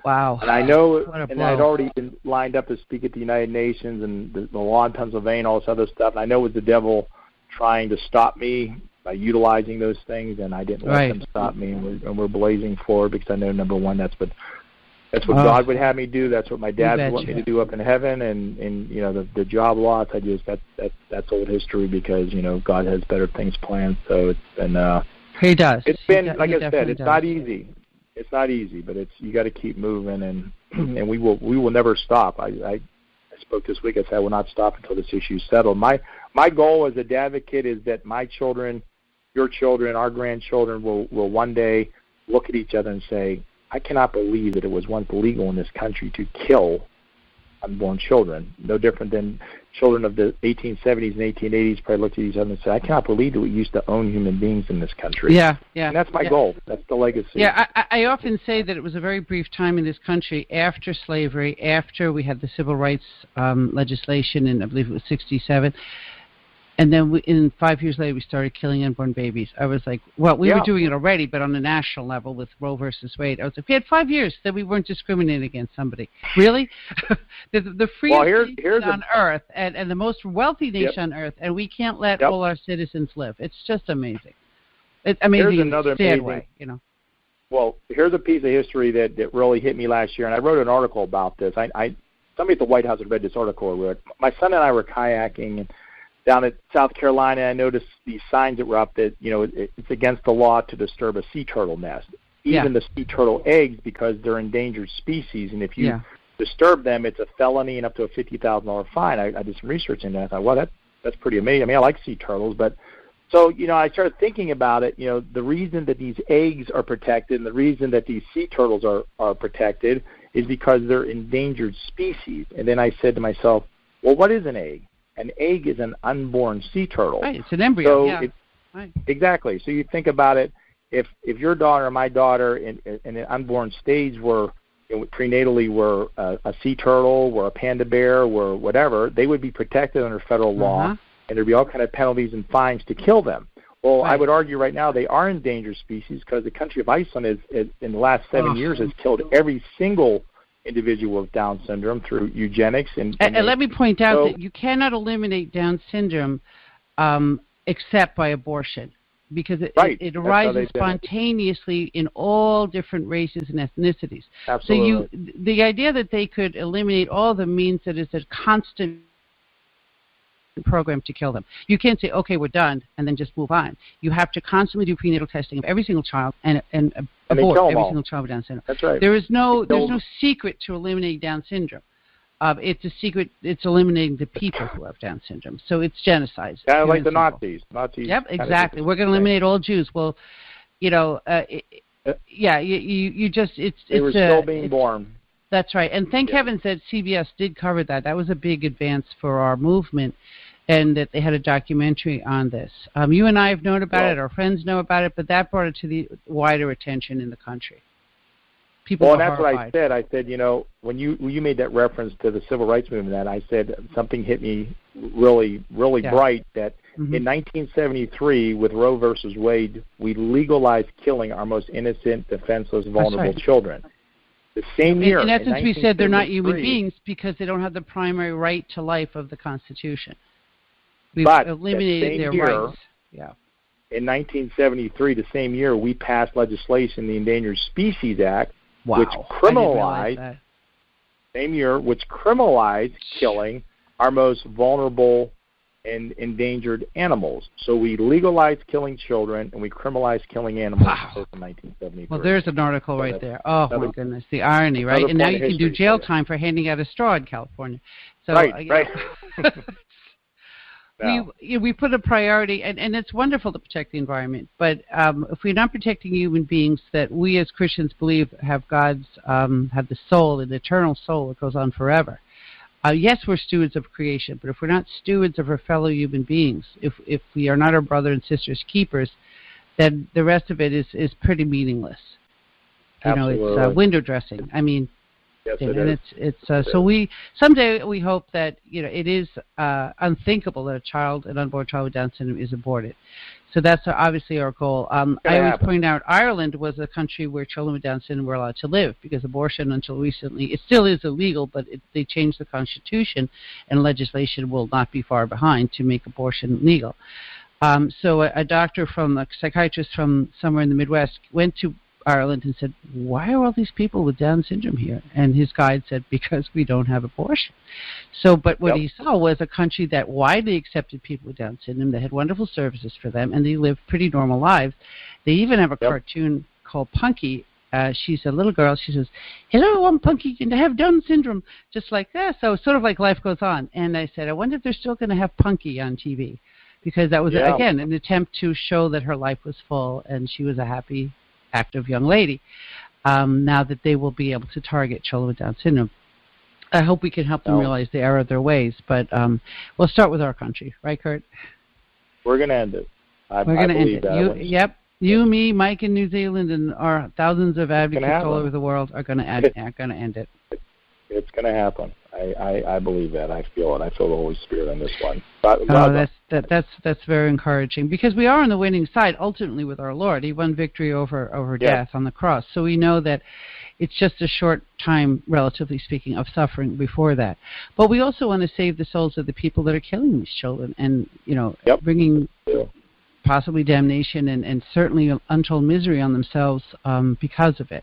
wow. And I know, and I'd already been lined up to speak at the United Nations and the law in Pennsylvania, all this other stuff. And I know it was the devil trying to stop me by utilizing those things, and I didn't let them stop me. And we're blazing forward because I know, number one, that's what God would have me do. That's what my dad would want me to do up in heaven. And the job loss, that's old history because God has better things planned. So it's been. He does. It's been, like I said, it's not easy. It's not easy, but you got to keep moving, and we will never stop. I spoke this week. I said I will not stop until this issue is settled. My goal as a advocate is that my children your children, our grandchildren will one day look at each other and say, I cannot believe that it was once legal in this country to kill unborn children. No different than children of the 1870s and 1880s probably looked at each other and said, I cannot believe that we used to own human beings in this country. Yeah. And that's my goal. That's the legacy. Yeah, I often say that it was a very brief time in this country after slavery, after we had the civil rights legislation in, I believe it was 67, and then in 5 years later we started killing unborn babies. I was like, well, we were doing it already, but on a national level with Roe versus Wade. I was like, we had 5 years that we weren't discriminating against somebody. Really? the freest nation on earth and the most wealthy nation on earth, and we can't let all our citizens live. It's just amazing. It's amazing. Here's another amazing way, you know. Well, here's a piece of history that really hit me last year, and I wrote an article about this. Somebody at the White House had read this article I wrote. My son and I were kayaking down at South Carolina. I noticed these signs that were up that, you know, it's against the law to disturb a sea turtle nest, even the sea turtle eggs, because they're endangered species, and if you disturb them, it's a felony and up to a $50,000 fine. I did some research into that. I thought, well, that's pretty amazing. I mean, I like sea turtles, but so, you know, I started thinking about it. You know, the reason that these eggs are protected and the reason that these sea turtles are protected is because they're endangered species. And then I said to myself, well, what is an egg? An egg is an unborn sea turtle. Right, it's an embryo. Exactly. So you think about it. If your daughter or my daughter in an unborn stage were, you know, prenatally were a sea turtle, were a panda bear, were whatever, they would be protected under federal law, and there'd be all kind of penalties and fines to kill them. Well, I would argue right now they are endangered species because the country of Iceland is in the last 7 years has killed every single individual with Down syndrome through eugenics. And let me point out that you cannot eliminate Down syndrome except by abortion, because it arises spontaneously in all different races and ethnicities. Absolutely. So the idea that they could eliminate all of them means that it's a constant program to kill them. You can't say, okay, we're done, and then just move on. You have to constantly do prenatal testing of every single child and abort every single child with Down syndrome. That's right. There's no secret to eliminating Down syndrome. It's a secret. It's eliminating the people who have Down syndrome. So it's genocide. Kind of like the Nazis. Yep, exactly. We're going to eliminate all Jews. Well, you know, you just they were still being born. That's right. And thank heavens that CBS did cover that. That was a big advance for our movement, and that they had a documentary on this. You and I have known about it. Our friends know about it, but that brought it to the wider attention in the country. People and that's horrified. What I said. I said, you know, when you made that reference to the civil rights movement, I said something hit me really bright, that in 1973, with Roe versus Wade, we legalized killing our most innocent, defenseless, vulnerable children. The same year. In essence, we said they're not human beings because they don't have the primary right to life of the Constitution. We've eliminated their rights. Yeah. In 1973, the same year, we passed legislation, the Endangered Species Act, which criminalized killing our most vulnerable and endangered animals. So we legalized killing children and we criminalized killing animals in 1973. Well, there's an article right there. Oh, my goodness, the irony, right? And now you can do jail time for handing out a straw in California. So, right. We put a priority, and it's wonderful to protect the environment, but if we're not protecting human beings that we as Christians believe have God's, have the soul, an eternal soul that goes on forever. Yes, we're stewards of creation, but if we're not stewards of our fellow human beings, if we are not our brother and sister's keepers, then the rest of it is pretty meaningless. Absolutely. You know, it's window dressing. I mean, yes, so we someday we hope that, you know, it is unthinkable that an unborn child with Down syndrome is aborted. So that's obviously our goal. I always point out Ireland was a country where children with Down syndrome were allowed to live, because abortion until recently, it still is illegal, but they changed the Constitution, and legislation will not be far behind to make abortion legal. So a psychiatrist from somewhere in the Midwest went to Ireland and said, why are all these people with Down syndrome here? And his guide said, because we don't have abortion. So, but what he saw was a country that widely accepted people with Down syndrome, that had wonderful services for them, and they lived pretty normal lives. They even have a cartoon called Punky. She's a little girl. She says, hello, I'm Punky, and I have Down syndrome. Just like that. So sort of like life goes on. And I said, I wonder if they're still going to have Punky on TV. because that was, again, an attempt to show that her life was full and she was a happy, active young lady. Now that they will be able to target children with Down syndrome. I hope we can help them realize the error of their ways, but we'll start with our country. Right, Kurt? We're going to end it. We're going to end it. You, me, Mike in New Zealand, and our thousands of advocates all over the world are going to end it. It's going to happen. I believe that. I feel it. I feel the Holy Spirit on this one. That's very encouraging, because we are on the winning side ultimately with our Lord. He won victory over death on the cross. So we know that it's just a short time, relatively speaking, of suffering before that. But we also want to save the souls of the people that are killing these children, and bringing possibly damnation and certainly untold misery on themselves because of it.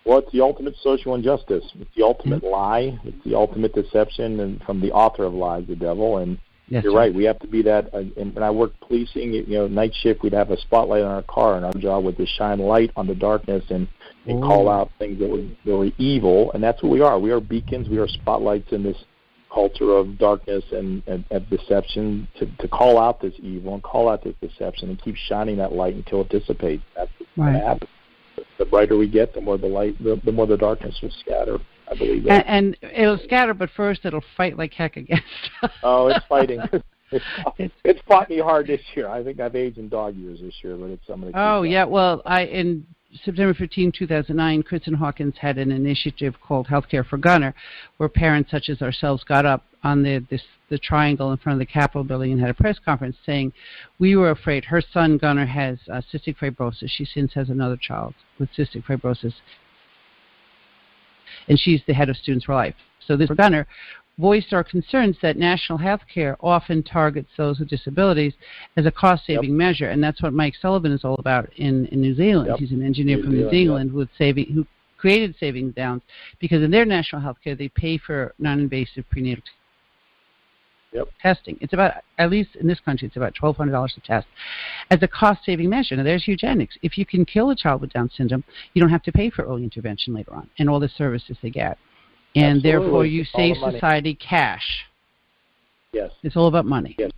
Well, it's the ultimate social injustice. It's the ultimate lie. It's the ultimate deception, and from the author of lies, the devil. And you're right. We have to be that. And when I worked policing, night shift, we'd have a spotlight on our car, and our job was to shine light on the darkness and call out things that were evil. And that's what we are. We are beacons. We are spotlights in this culture of darkness and deception, to call out this evil and call out this deception and keep shining that light until it dissipates. That's what's going to happen. The brighter we get, the more the light, the more the darkness will scatter. I believe that. And it'll scatter, but first it'll fight like heck against us. It's fighting. It's fought me hard this year. I think I've aged in dog years this year, but it's something. Well, in September 15, 2009, Kristen Hawkins had an initiative called Healthcare for Gunner, where parents such as ourselves got up on the triangle in front of the Capitol building and had a press conference saying, we were afraid. Her son, Gunner, has cystic fibrosis. She since has another child with cystic fibrosis, and she's the head of Students for Life. So this Gunner voiced our concerns that national health care often targets those with disabilities as a cost-saving measure, and that's what Mike Sullivan is all about in New Zealand. He's an engineer from New Zealand who created Saving Downs, because in their national health care they pay for non-invasive prenatal testing. It's about, at least in this country, it's about $1,200 a test as a cost-saving measure. Now, there's eugenics. If you can kill a child with Down syndrome, you don't have to pay for early intervention later on and all the services they get. And therefore, you save society cash. Yes. It's all about money. Yes.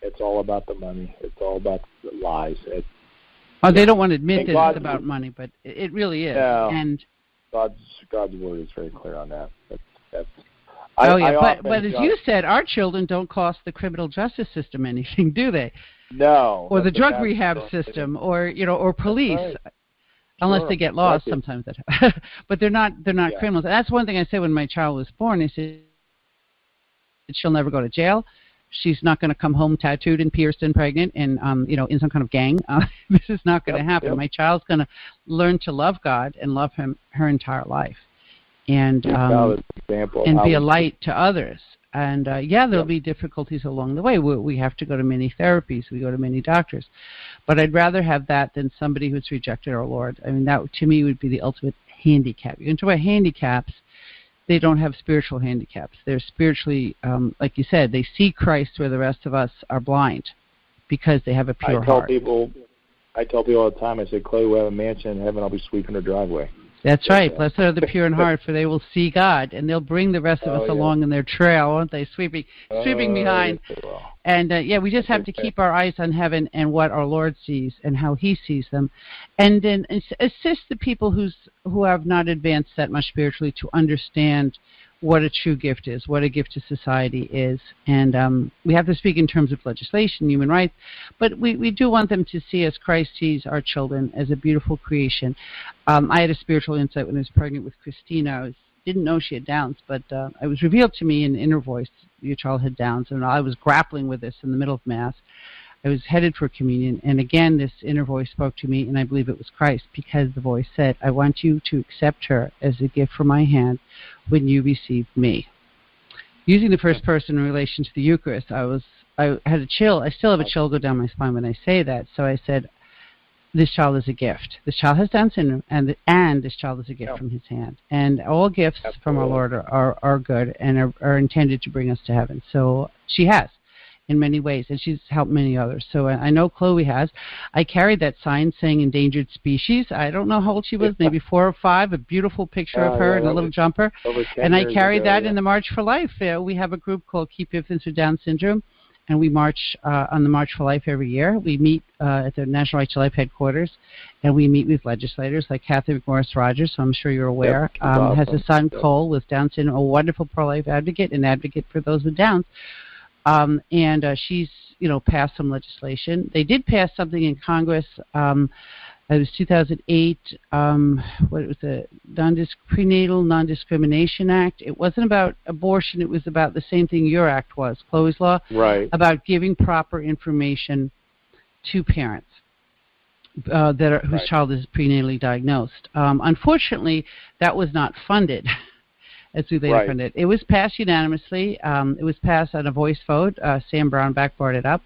It's all about the money. It's all about the lies. They don't want to admit that it's about money, but it really is. Yeah. And God's word is very clear on that. But as you said, our children don't cost the criminal justice system anything, do they? No. Or the drug rehab system, or police. Right. Unless they get lost, sometimes but they're not criminals. And that's one thing I said when my child was born. I said she'll never go to jail. She's not going to come home tattooed and pierced and pregnant and in some kind of gang. This is not going to happen. My child's going to learn to love God and love Him her entire life, and be a light to others. And there'll be difficulties along the way. We have to go to many therapies. We go to many doctors. But I'd rather have that than somebody who's rejected our Lord. I mean, that to me would be the ultimate handicap. You can talk about handicaps. They don't have spiritual handicaps. They're spiritually, like you said, they see Christ where the rest of us are blind because they have a pure heart. I tell people all the time, I say, Chloe, we have a mansion in heaven. I'll be sweeping her driveway. That's right. Blessed are the pure in heart, for they will see God, and they'll bring the rest of us along in their trail, won't they? Sweeping behind. And we just have to keep our eyes on heaven and what our Lord sees and how He sees them, and then assist the people who have not advanced that much spiritually to understand what a true gift is, what a gift to society is. And we have to speak in terms of legislation, human rights, but we do want them to see as Christ sees our children, as a beautiful creation. I had a spiritual insight when I was pregnant with Christina. I didn't know she had Downs, but it was revealed to me in inner voice, your child had Downs, and I was grappling with this in the middle of Mass. I was headed for communion, and again, this inner voice spoke to me, and I believe it was Christ, because the voice said, I want you to accept her as a gift from my hand when you receive me. Using the first person in relation to the Eucharist, I had a chill. I still have a chill go down my spine when I say that. So I said, this child is a gift. This child has Down syndrome, and this child is a gift from His hand. And all gifts from our Lord are good and are intended to bring us to heaven. So she has, in many ways, and she's helped many others. So I know Chloe has. I carried that sign saying endangered species. I don't know how old she was, maybe 4 or 5, a beautiful picture of her in a little jumper. And I carried that in the March for Life. We have a group called Keep Infants with Down Syndrome, and we march on the March for Life every year. We meet at the National Right to Life headquarters, and we meet with legislators like Kathy McMorris Rogers, who I'm sure you're aware, has a son, Cole, with Down syndrome, a wonderful pro-life advocate, an advocate for those with Downs. And she's, passed some legislation. They did pass something in Congress. It was 2008. What was the Prenatal Non-Discrimination Act? It wasn't about abortion. It was about the same thing your act was, Chloe's Law, right? About giving proper information to parents whose child is prenatally diagnosed. Unfortunately, that was not funded. As we later found it. It was passed unanimously. It was passed on a voice vote. Sam Brownback brought it up,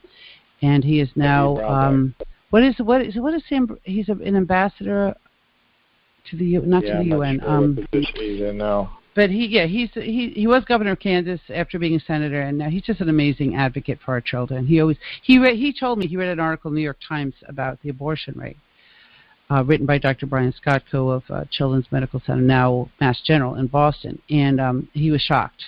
and he is now. What is Sam? He's an ambassador to the not to the UN. Sure what position he's in now. But he was governor of Kansas after being a senator, and now he's just an amazing advocate for our children. He told me he read an article in the New York Times about the abortion rate. Written by Dr. Brian Skotko of Children's Medical Center, now Mass General in Boston, and he was shocked.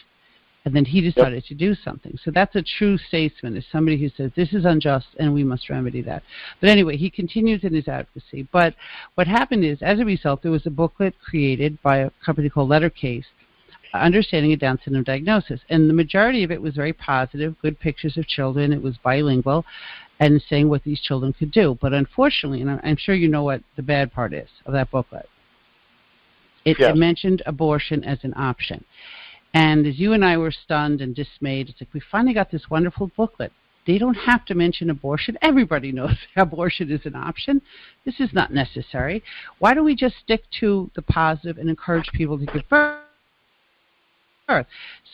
And then he decided to do something. So that's a true statesman, is somebody who says, this is unjust and we must remedy that. But anyway, he continues in his advocacy. But what happened is, as a result, there was a booklet created by a company called Lettercase, Understanding a Down Syndrome Diagnosis. And the majority of it was very positive, good pictures of children. It was bilingual, and saying what these children could do. But unfortunately, and I'm sure you know what the bad part is of that booklet, it mentioned abortion as an option. And as you and I were stunned and dismayed, it's like, we finally got this wonderful booklet. They don't have to mention abortion. Everybody knows abortion is an option. This is not necessary. Why don't we just stick to the positive and encourage people to give birth?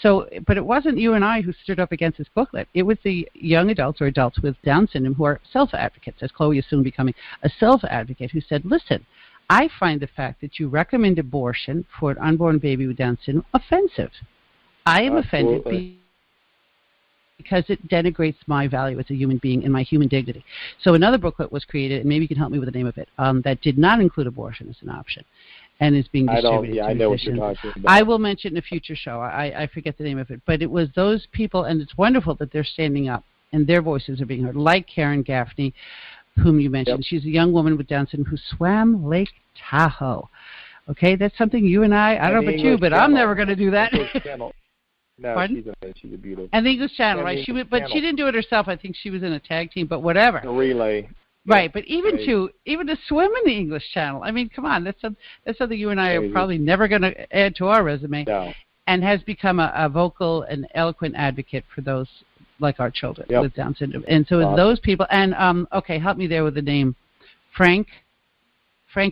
So, but it wasn't you and I who stood up against this booklet. It was the young adults or adults with Down syndrome who are self-advocates, as Chloe is soon becoming a self-advocate, who said, listen, I find the fact that you recommend abortion for an unborn baby with Down syndrome offensive. I am offended because it denigrates my value as a human being and my human dignity. So another booklet was created, and maybe you can help me with the name of it, that did not include abortion as an option, and is being distributed. I know what you're talking about. I will mention in a future show. I forget the name of it, but it was those people, and it's wonderful that they're standing up and their voices are being heard, like Karen Gaffney, whom you mentioned. Yep. She's a young woman with Down syndrome who swam Lake Tahoe. Okay, that's something you and I don't know about you, but I'm never going to do that. No, she's a beautiful. And the English Channel, right? She didn't do it herself. I think she was in a tag team, but whatever. A relay. Right, but even to swim in the English Channel, I mean, come on, that's something you and I are probably never going to add to our resume. No. And has become a vocal and eloquent advocate for those like our children with Down syndrome. And so those people, and okay, help me there with the name, Frank,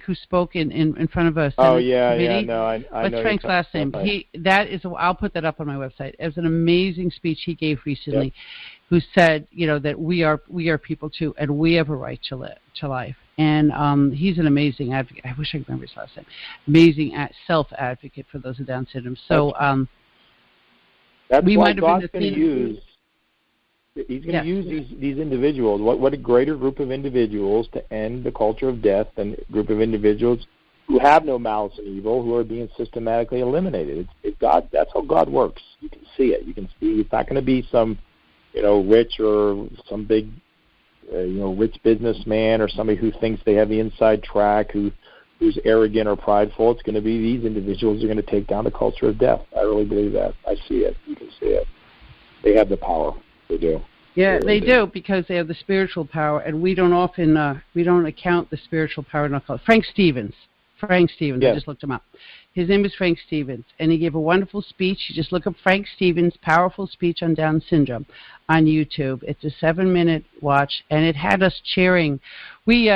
who spoke in front of us. Oh yeah, committee. No, I What's know. Frank's last name? I'll put that up on my website. It was an amazing speech he gave recently, who said, that we are people too, and we have a right to life. And he's an amazing advocate. I wish I could remember his last name. Amazing self-advocate for those with Down syndrome. So that's we what might have God's going to use. He's going to use these individuals. What a greater group of individuals to end the culture of death than a group of individuals who have no malice and evil, who are being systematically eliminated. It's God. That's how God works. You can see it. You can see it's not going to be some, rich or some big, rich businessman or somebody who thinks they have the inside track, who's arrogant or prideful. It's going to be these individuals who are going to take down the culture of death. I really believe that. I see it. You can see it. They have the power. They do. Yeah, they do, because they have the spiritual power, and we don't often account the spiritual power. Frank Stevens. Yes. I just looked him up. His name is Frank Stevens, and he gave a wonderful speech. You just look up Frank Stevens' powerful speech on Down syndrome on YouTube. It's a 7-minute watch, and it had us cheering. We,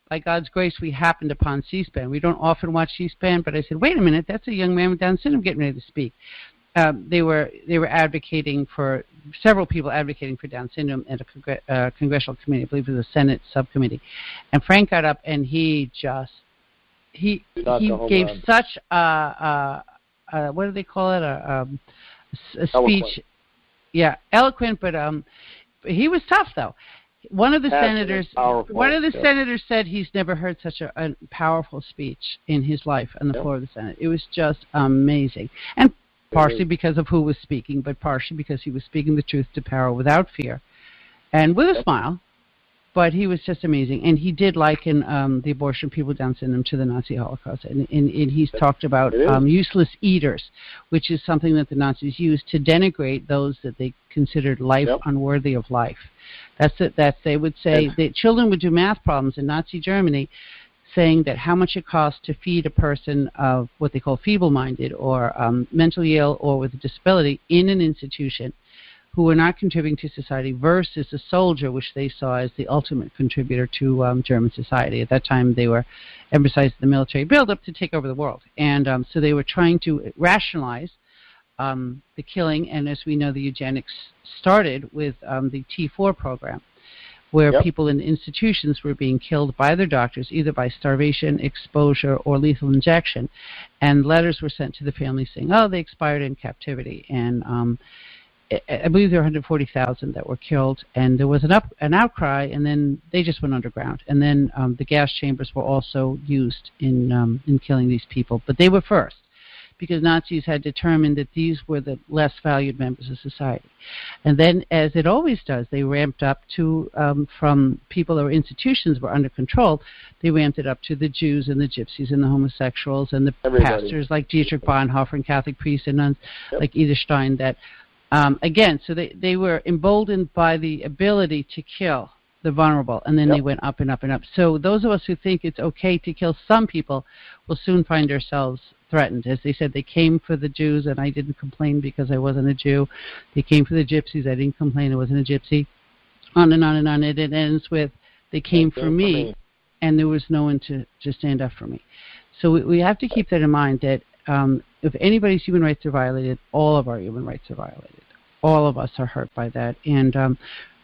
by God's grace, we happened upon C-SPAN. We don't often watch C-SPAN, but I said, wait a minute, that's a young man with Down syndrome getting ready to speak. They were advocating for several people advocating for Down syndrome at a congressional committee. I believe it was a Senate subcommittee, and Frank got up and he gave such what do they call it, a speech? Eloquent. Yeah, eloquent, but he was tough though. One of the senators said he's never heard such a powerful speech in his life on the floor of the Senate. It was just amazing, and partially because of who was speaking, but partially because he was speaking the truth to power without fear, and with a smile. But he was just amazing, and he did liken the abortion of people with Down syndrome to the Nazi Holocaust, and he's talked about useless eaters, which is something that the Nazis used to denigrate those that they considered life unworthy of life. That's it. They would say that children would do math problems in Nazi Germany, saying that how much it costs to feed a person of what they call feeble-minded or mentally ill or with a disability in an institution, who were not contributing to society, versus a soldier, which they saw as the ultimate contributor to German society. At that time, they were emphasizing the military buildup to take over the world. And so they were trying to rationalize the killing, and as we know, the eugenics started with the T4 program, where people in institutions were being killed by their doctors, either by starvation, exposure, or lethal injection. And letters were sent to the family saying, oh, they expired in captivity. And I believe there were 140,000 that were killed, and there was an outcry, and then they just went underground. And then the gas chambers were also used in killing these people. But they were first, because Nazis had determined that these were the less valued members of society. And then, as it always does, they ramped up to, from people or institutions were under control, they ramped it up to the Jews and the gypsies and the homosexuals and the pastors like Dietrich Bonhoeffer and Catholic priests and nuns like Edith Stein that... again, so they were emboldened by the ability to kill the vulnerable, and then they went up and up and up. So those of us who think it's okay to kill some people will soon find ourselves threatened. As they said, they came for the Jews, and I didn't complain because I wasn't a Jew. They came for the gypsies. I didn't complain. I wasn't a gypsy. On and on and on. And it ends with, they came for me, and there was no one to stand up for me. So we have to keep that in mind, that if anybody's human rights are violated, all of our human rights are violated. All of us are hurt by that. And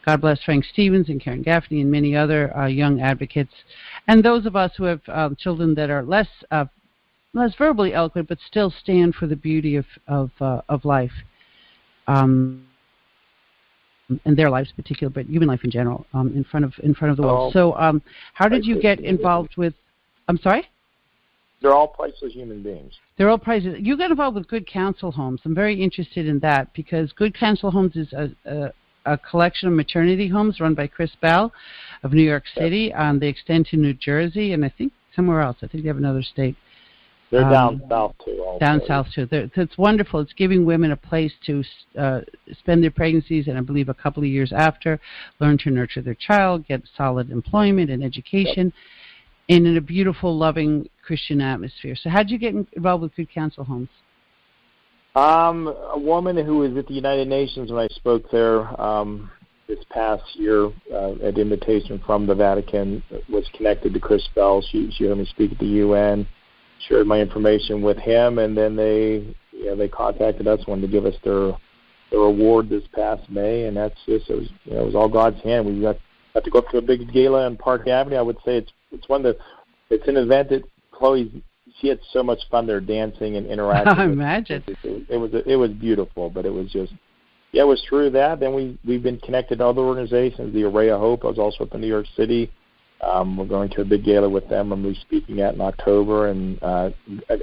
God bless Frank Stevens and Karen Gaffney and many other young advocates. And those of us who have children that are less verbally eloquent, but still stand for the beauty of life, and their lives in particular, but human life in general, in front of the world. So how did you get involved with, I'm sorry? They're all priceless human beings. They're all priceless. You got involved with Good Counsel Homes. I'm very interested in that, because Good Counsel Homes is a collection of maternity homes run by Chris Bell of New York City. They extend to New Jersey and I think somewhere else. I think they have another state. They're down south too. Also. Down south too. It's wonderful. It's giving women a place to spend their pregnancies and I believe a couple of years after, learn to nurture their child, get solid employment and education. And in a beautiful, loving Christian atmosphere. So how did you get involved with Good Counsel Homes? A woman who was at the United Nations when I spoke there this past year at invitation from the Vatican was connected to Chris Bell. She heard me speak at the UN, shared my information with him, and then they contacted us, wanted to give us their award this past May, and that's just it was all God's hand. We got to go up to a big gala on Park Avenue. I would say it's an event that she had so much fun there dancing and interacting. I imagine. It was beautiful, but it was just, it was through that. Then we've been connected to other organizations, the Array of Hope. I was also up in New York City. We're going to a big gala with them. I'm speaking at in October, and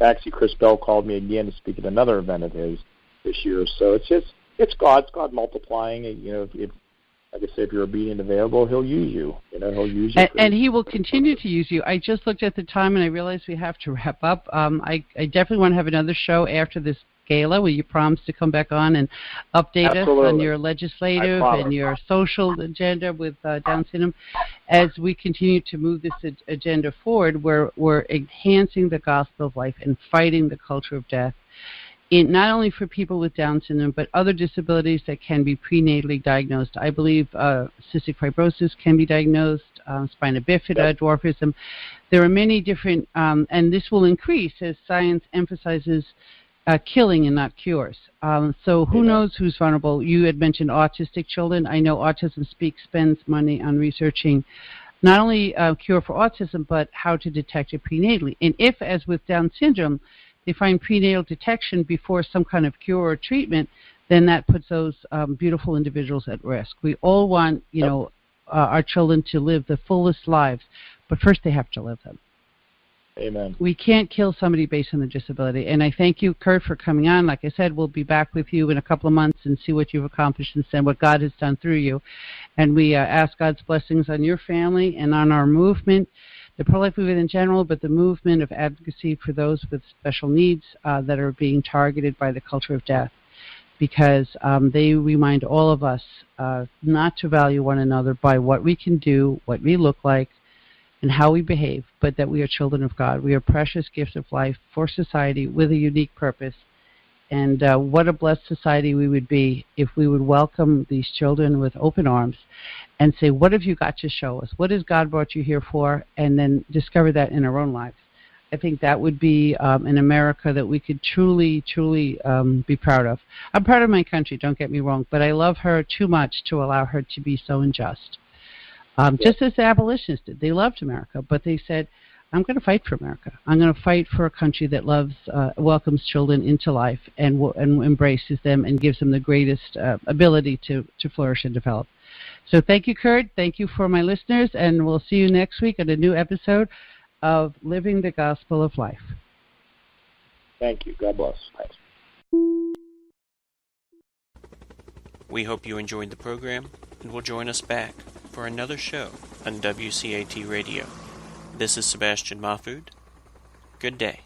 actually Chris Bell called me again to speak at another event of his this year. So it's God multiplying. If like I say, if you're obedient and available, he'll use you. He'll use you. And he will continue to use you. I just looked at the time, and I realized we have to wrap up. I definitely want to have another show after this gala. Will you promise to come back on and update us on your legislative and your social agenda with Down syndrome? As we continue to move this agenda forward, we're enhancing the gospel of life and fighting the culture of death. Not only for people with Down syndrome, but other disabilities that can be prenatally diagnosed. I believe cystic fibrosis can be diagnosed, spina bifida, dwarfism. There are many different, and this will increase as science emphasizes killing and not cures. So who knows who's vulnerable? You had mentioned autistic children. I know Autism Speaks spends money on researching not only cure for autism, but how to detect it prenatally. And if, as with Down syndrome, they find prenatal detection before some kind of cure or treatment, then that puts those beautiful individuals at risk. We all want, our children to live the fullest lives, but first they have to live them. Amen. We can't kill somebody based on their disability. And I thank you, Kurt, for coming on. Like I said, we'll be back with you in a couple of months and see what you've accomplished and what God has done through you. And we ask God's blessings on your family and on our movement, the pro-life movement in general, but the movement of advocacy for those with special needs that are being targeted by the culture of death, because they remind all of us not to value one another by what we can do, what we look like, and how we behave, but that we are children of God. We are precious gifts of life for society with a unique purpose. And what a blessed society we would be if we would welcome these children with open arms and say, what have you got to show us? What has God brought you here for? And then discover that in our own lives. I think that would be an America that we could truly, truly be proud of. I'm proud of my country, don't get me wrong, but I love her too much to allow her to be so unjust. Just as the abolitionists did. They loved America, but they said, I'm going to fight for America. I'm going to fight for a country that loves, welcomes children into life and embraces them and gives them the greatest ability to flourish and develop. So thank you, Kurt. Thank you for my listeners, and we'll see you next week on a new episode of Living the Gospel of Life. Thank you. God bless. Thanks. We hope you enjoyed the program and will join us back for another show on WCAT Radio. This is Sebastian Mahfood. Good day.